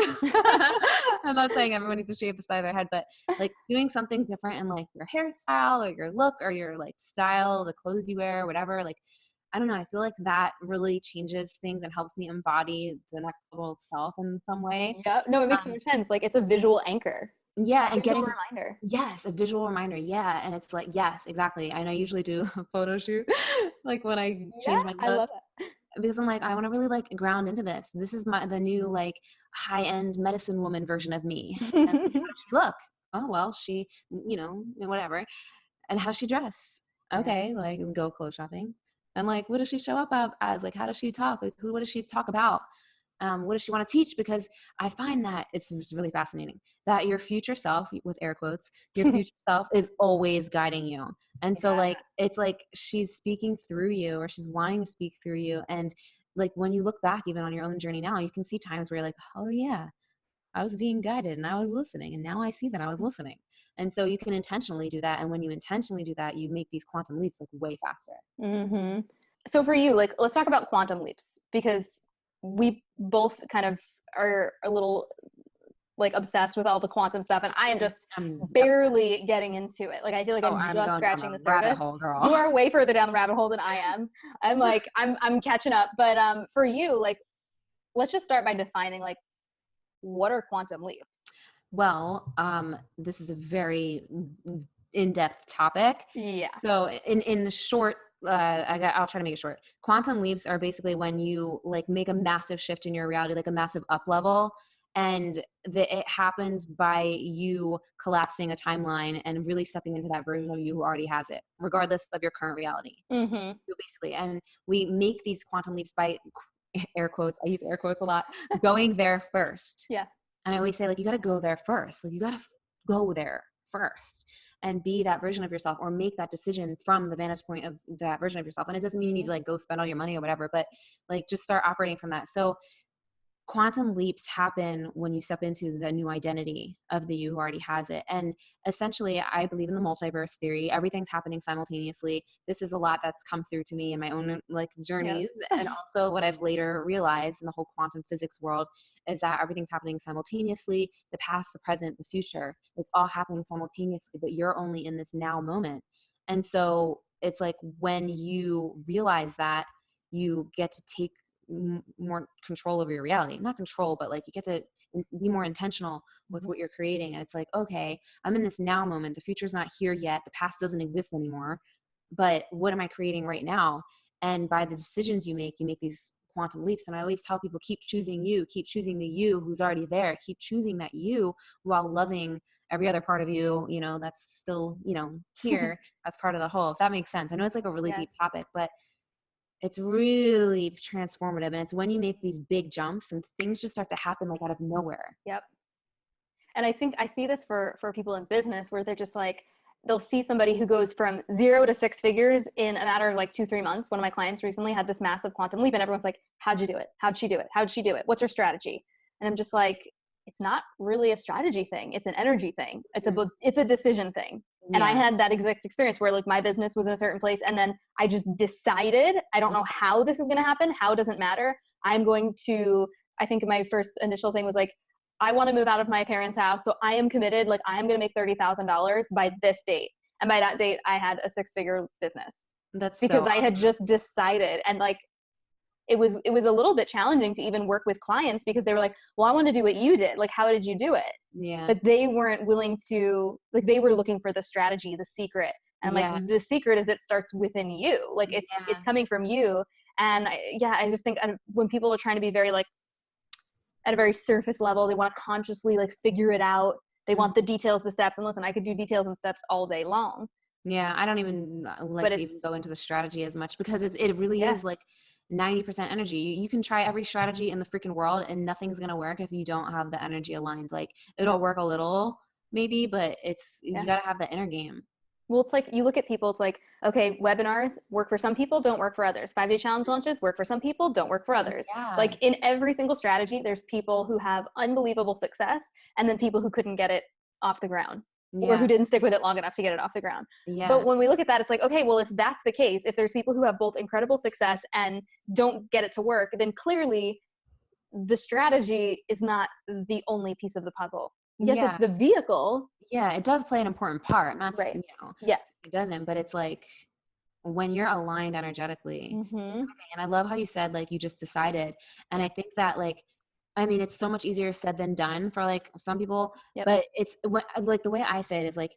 I'm not saying everyone needs to shave the side of their head, but like doing something different in like your hairstyle or your look or your like style, the clothes you wear, whatever. Like, I don't know. I feel like that really changes things and helps me embody the next level of self in some way. Yep. No, it makes so much sense. Like it's a visual anchor, Yeah, a and visual getting reminder. yes, a visual reminder. Yeah, and it's like yes, exactly. And I usually do a photo shoot like when I Yeah, change my I look, love it. because I'm like I want to really like ground into this. This is the new like high-end medicine woman version of me. And how does she look? Oh, well, she, whatever. And how does she dress? Yeah. Okay, like go clothes shopping. And like what does she show up as? Like how does she talk? Like what does she talk about? What does she want to teach? Because I find that it's just really fascinating that your future self, with air quotes, your future self is always guiding you. And so Yeah. like, it's like she's speaking through you, or she's wanting to speak through you. And like, when you look back even on your own journey now, you can see times where you're like, oh yeah, I was being guided and I was listening. And now I see that I was listening. And so you can intentionally do that. And when you intentionally do that, you make these quantum leaps like way faster. Mm-hmm. So for you, like, let's talk about quantum leaps, because we both kind of are a little like obsessed with all the quantum stuff, and I am just I'm barely getting into it. Like I feel like Oh, I'm I'm just going down scratching the the rabbit surface. hole, girl. You are way further down the rabbit hole than I am. I'm like I'm catching up. But for you, like, let's just start by defining like what are quantum leaps? Well, this is a very in-depth topic. Yeah. So in the short, I'll try to make it short. Quantum leaps are basically when you like make a massive shift in your reality, like a massive up level. And it happens by you collapsing a timeline and really stepping into that version of you who already has it, regardless of your current reality. Mm-hmm. So basically, and we make these quantum leaps by air quotes. I use air quotes a lot. Going there first. Yeah. And I always say, like, you got to go there first. Like, you got to go there first and be that version of yourself, or make that decision from the vantage point of that version of yourself. And it doesn't mean you need to like go spend all your money or whatever, but like just start operating from that. So quantum leaps happen when you step into the new identity of the you who already has it. And essentially, I believe in the multiverse theory. Everything's happening simultaneously. This is a lot that's come through to me in my own like Yep. journeys. And also what I've later realized in the whole quantum physics world is that everything's happening simultaneously. The past, the present, the future, it's all happening simultaneously, but you're only in this now moment. And so it's like when you realize that, you get to take more control over your reality. Not control, but like you get to be more intentional with what you're creating. And it's like, okay, I'm in this now moment. The future's not here yet. The past doesn't exist anymore. But what am I creating right now? And by the decisions you make these quantum leaps. And I always tell people, keep choosing you, keep choosing the you who's already there, keep choosing that you, while loving every other part of you, that's still, here as part of the whole, if that makes sense. I know it's like a really Yes. deep topic, but it's really transformative. And it's when you make these big jumps and things just start to happen like out of nowhere. Yep. And I think I see this for people in business, where they're just like, they'll see somebody who goes from 0 to 6 figures in a matter of like 2-3 months. One of my clients recently had this massive quantum leap, and everyone's like, how'd you do it? How'd she do it? How'd she do it? What's her strategy? And I'm just like, it's not really a strategy thing. It's an energy thing. It's a decision thing. And I Yeah. had that exact experience where like my business was in a certain place, and then I just decided, I don't know how this is going to happen. How doesn't matter. I'm going to, I think my first initial thing was like, I want to move out of my parents' house. So I am committed. Like I am going to make $30,000 by this date. And by that date, I had a 6-figure business That's so because I had awesome. just decided. And like, it was a little bit challenging to even work with clients because they were like, well, I want to do what you did. Like, how did you do it? Yeah. But they weren't willing to, like, they were looking for the strategy, the secret. And I'm like, the secret is it starts within you. Like it's coming from you. And I just think when people are trying to be very like at a very surface level, they want to consciously like figure it out. They want the details, the steps. And listen, I could do details and steps all day long. Yeah, I don't even like to even go into the strategy as much because it really is like 90% energy. You can try every strategy in the freaking world and nothing's going to work if you don't have the energy aligned. Like it'll work a little maybe, but you got to have the inner game. Well, it's like you look at people, it's like, okay, webinars work for some people, don't work for others. 5-day challenge launches work for some people, don't work for others. Yeah. Like in every single strategy, there's people who have unbelievable success and then people who couldn't get it off the ground. Or who didn't stick with it long enough to get it off the ground. Yeah. But when we look at that, it's like, okay, well, if that's the case, if there's people who have both incredible success and don't get it to work, then clearly the strategy is not the only piece of the puzzle. Yes, it's the vehicle. Yeah, it does play an important part. Not, right. You know, yes, it doesn't, but it's like when you're aligned energetically. And I love how you said, like, you just decided. And I think that, like, I mean, it's so much easier said than done for like some people, but it's like the way I say it is like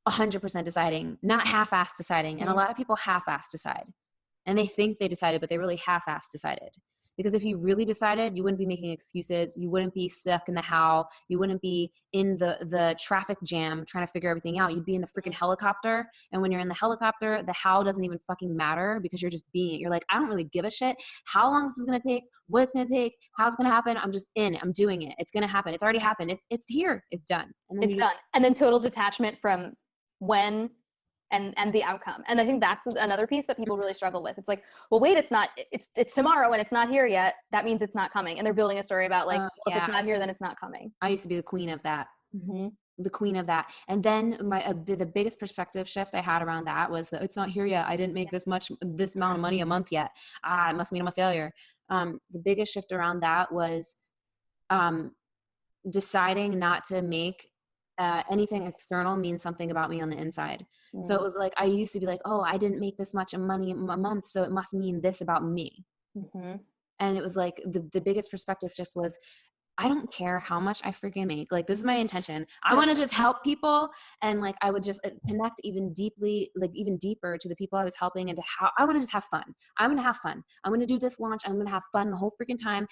100% deciding, not half-ass deciding. And a lot of people half-ass decide and they think they decided, but they really half-ass decided. Because if you really decided, you wouldn't be making excuses. You wouldn't be stuck in the how. You wouldn't be in the traffic jam trying to figure everything out. You'd be in the freaking helicopter. And when you're in the helicopter, the how doesn't even fucking matter because you're just being it. You're like, I don't really give a shit how long this is going to take, what it's going to take, how it's going to happen. I'm just in. I'm doing it. It's going to happen. It's already happened. It's here. It's done. And then it's done. And then total detachment from when and the outcome. And I think that's another piece that people really struggle with. It's like, well, wait, it's tomorrow and it's not here yet. That means it's not coming. And they're building a story about like, well, if it's not here, then it's not coming. I used to be the queen of that. The queen of that. And then the biggest perspective shift I had around that was that it's not here yet. I didn't make this amount of money a month yet. It must mean I'm a failure. The biggest shift around that was deciding not to make anything external mean something about me on the inside. So it was like, I used to be like, oh, I didn't make this much money a month, so it must mean this about me. And it was like, the biggest perspective shift was, I don't care how much I freaking make. Like, this is my intention. I want to just help people. And like, I would just connect even deeper to the people I was helping and to how I want to just have fun. I'm going to have fun. I'm going to do this launch. I'm going to have fun the whole freaking time.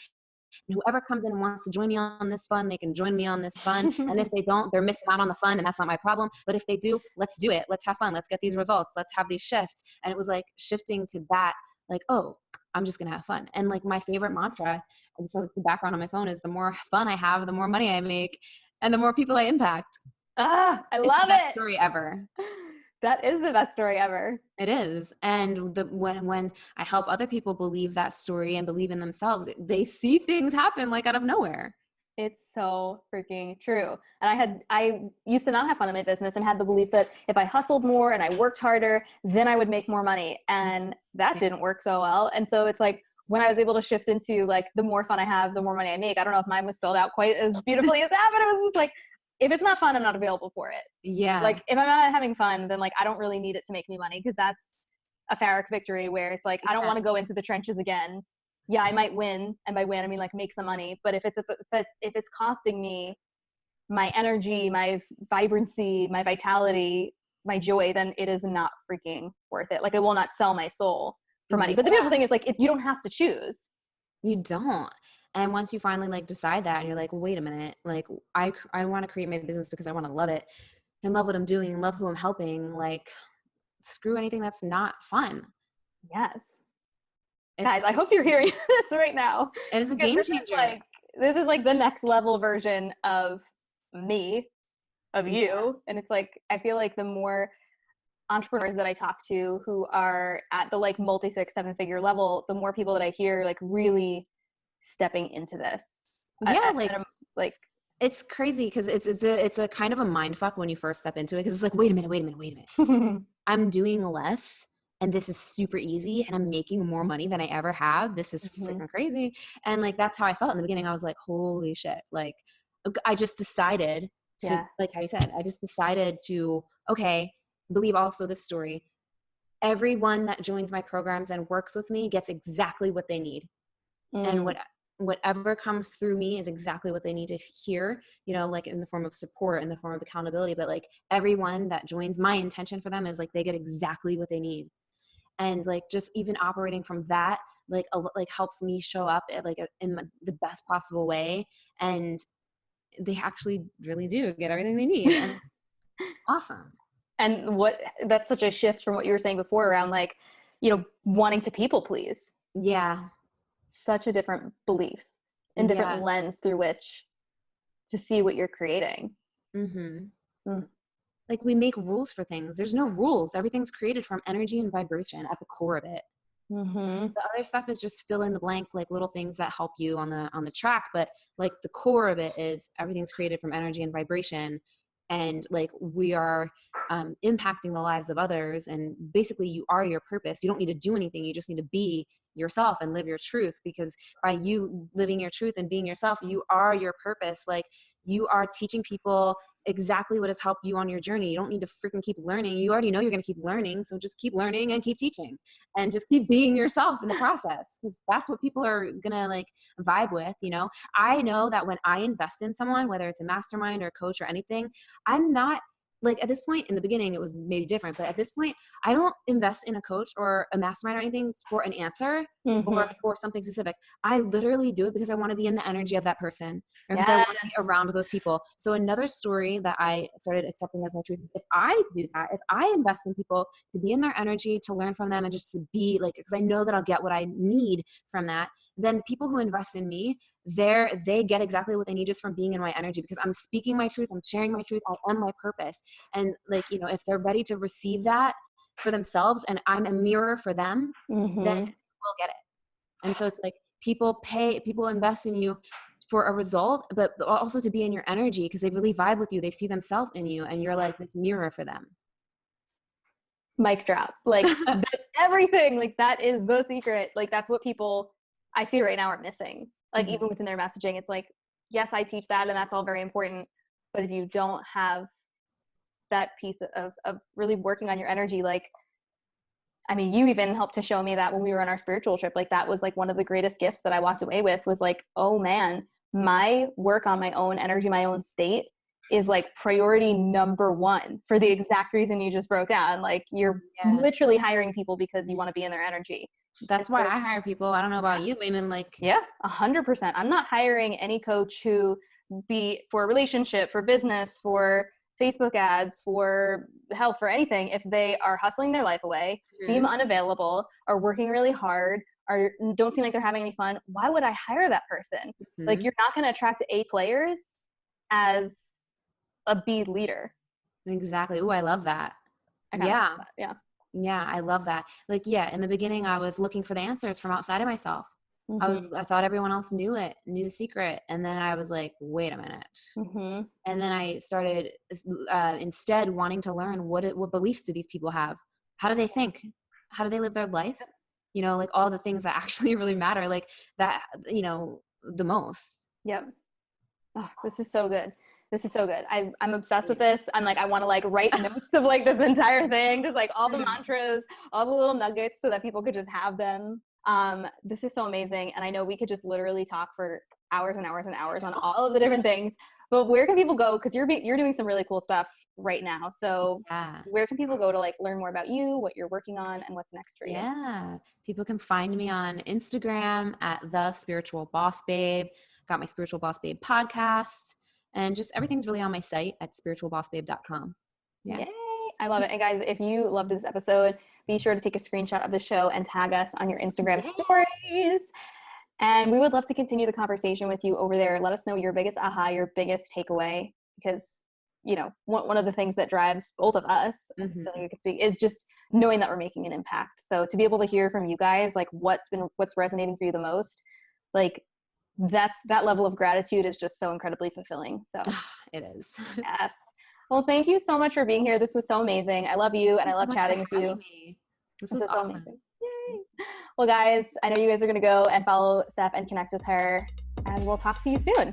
And whoever comes in and wants to join me on this fun, they can join me on this fun. And if they don't, they're missing out on the fun, and that's not my problem. But if they do, let's do it. Let's have fun. Let's get these results. Let's have these shifts. And it was like shifting to that, like, oh, I'm just going to have fun. And like my favorite mantra, and so the background on my phone is, the more fun I have, the more money I make, and the more people I impact. I love it. It's the best story ever. That is the best story ever. It is. And when I help other people believe that story and believe in themselves, they see things happen like out of nowhere. It's so freaking true. And I used to not have fun in my business and had the belief that if I hustled more and I worked harder, then I would make more money. And that didn't work so well. And so it's like, when I was able to shift into like, the more fun I have, the more money I make. I don't know if mine was spelled out quite as beautifully as that, but it was just like, if it's not fun, I'm not available for it. Yeah. Like if I'm not having fun, then like, I don't really need it to make me money, because that's a Farrick victory where it's like, I don't want to go into the trenches again. Yeah, I might win. And by win, I mean like make some money. But if it's costing me my energy, my vibrancy, my vitality, my joy, then it is not freaking worth it. Like I will not sell my soul for money. But the beautiful thing is like, you don't have to choose. You don't. And once you finally like decide that and you're like, well, wait a minute, like I want to create my business because I want to love it and love what I'm doing and love who I'm helping, like screw anything that's not fun. Yes. Guys, I hope you're hearing this right now. And it's a game changer. This is like the next level version of me, of you. And it's like, I feel like the more entrepreneurs that I talk to who are at the like multi 6-7 figure level, the more people that I hear like really stepping into this. Yeah, like it's crazy because it's a kind of a mind fuck when you first step into it, because it's like, wait a minute. I'm doing less and this is super easy and I'm making more money than I ever have. This is freaking crazy. And like, that's how I felt in the beginning. I was like, holy shit. Like I just decided to, like how you said, I just decided to, okay, believe also this story. Everyone that joins my programs and works with me gets exactly what they need. And Mm. whatever comes through me is exactly what they need to hear, like in the form of support, in the form of accountability. But like everyone that joins, my intention for them is like they get exactly what they need. And like just even operating from that, like helps me show up in the best possible way. And they actually really do get everything they need. And it's awesome. And that's such a shift from what you were saying before around like, wanting to people please. Yeah. Such a different belief and different Yeah. lens through which to see what you're creating. Mm-hmm. Mm. Like we make rules for things. There's no rules. Everything's created from energy and vibration at the core of it. Mm-hmm. The other stuff is just fill in the blank, like little things that help you on the track. But like the core of it is everything's created from energy and vibration. And like we are impacting the lives of others. And basically you are your purpose. You don't need to do anything. You just need to be yourself and live your truth, because by you living your truth and being yourself, you are your purpose. Like you are teaching people exactly what has helped you on your journey. You don't need to freaking keep learning. You already know you're going to keep learning. So just keep learning and keep teaching and just keep being yourself in the process, because that's what people are going to like vibe with. I know that when I invest in someone, whether it's a mastermind or a coach or anything, I'm not like at this point. In the beginning it was maybe different, but at this point I don't invest in a coach or a mastermind or anything for an answer or for something specific. I literally do it because I want to be in the energy of that person, or because I want to be around those people. So another story that I started accepting as my truth is if I do that, if I invest in people to be in their energy, to learn from them, and just to be like, because I know that I'll get what I need from that, then people who invest in me, they get exactly what they need just from being in my energy, because I'm speaking my truth, I'm sharing my truth, I am my purpose. And like, if they're ready to receive that for themselves and I'm a mirror for them, then we'll get it. And so it's like people invest in you for a result, but also to be in your energy, because they really vibe with you. They see themselves in you and you're like this mirror for them. Mic drop. Like that's everything. Like that is the secret. Like that's what people I see right now are missing. Like even within their messaging, it's like, yes, I teach that and that's all very important. But if you don't have that piece of really working on your energy, like, I mean, you even helped to show me that when we were on our spiritual trip, like that was like one of the greatest gifts that I walked away with was like, oh man, my work on my own energy, my own state is like priority number one for the exact reason you just broke down. Like you're literally hiring people because you want to be in their energy. That's why I hire people. I don't know about you, Layman. Like, yeah, 100%. I'm not hiring any coach who be for a relationship, for business, for Facebook ads, for health, for anything. If they are hustling their life away, seem unavailable, are working really hard, or don't seem like they're having any fun, why would I hire that person? Like you're not going to attract A players as a B leader. Exactly. Oh, I love that. Yeah. Yeah, I love that. Like, yeah, in the beginning, I was looking for the answers from outside of myself. I thought everyone else knew the secret. And then I was like, wait a minute. And then I started instead wanting to learn what beliefs do these people have? How do they think? How do they live their life? Like all the things that actually really matter, like that, the most. Yep. Oh, this is so good. This is so good. I'm obsessed with this. I'm like, I want to like write notes of like this entire thing, just like all the mantras, all the little nuggets so that people could just have them. This is so amazing. And I know we could just literally talk for hours and hours and hours on all of the different things, but where can people go? Cause you're doing some really cool stuff right now. So where can people go to like learn more about you, what you're working on, and what's next for you? Yeah. People can find me on Instagram at The Spiritual Boss Babe. Got my Spiritual Boss Babe podcast, and just everything's really on my site at spiritualbossbabe.com. Yeah. Yay. I love it. And guys, if you loved this episode, be sure to take a screenshot of the show and tag us on your Instagram stories. And we would love to continue the conversation with you over there. Let us know your biggest aha, your biggest takeaway, because, one of the things that drives both of us is just knowing that we're making an impact. So to be able to hear from you guys, like what's resonating for you the most, like that level of gratitude is just so incredibly fulfilling. So it is. Yes. Well, thank you so much for being here. This was so amazing. I love you and I love chatting with you. This was awesome. So yay. Well, guys, I know you guys are going to go and follow Steph and connect with her, and we'll talk to you soon.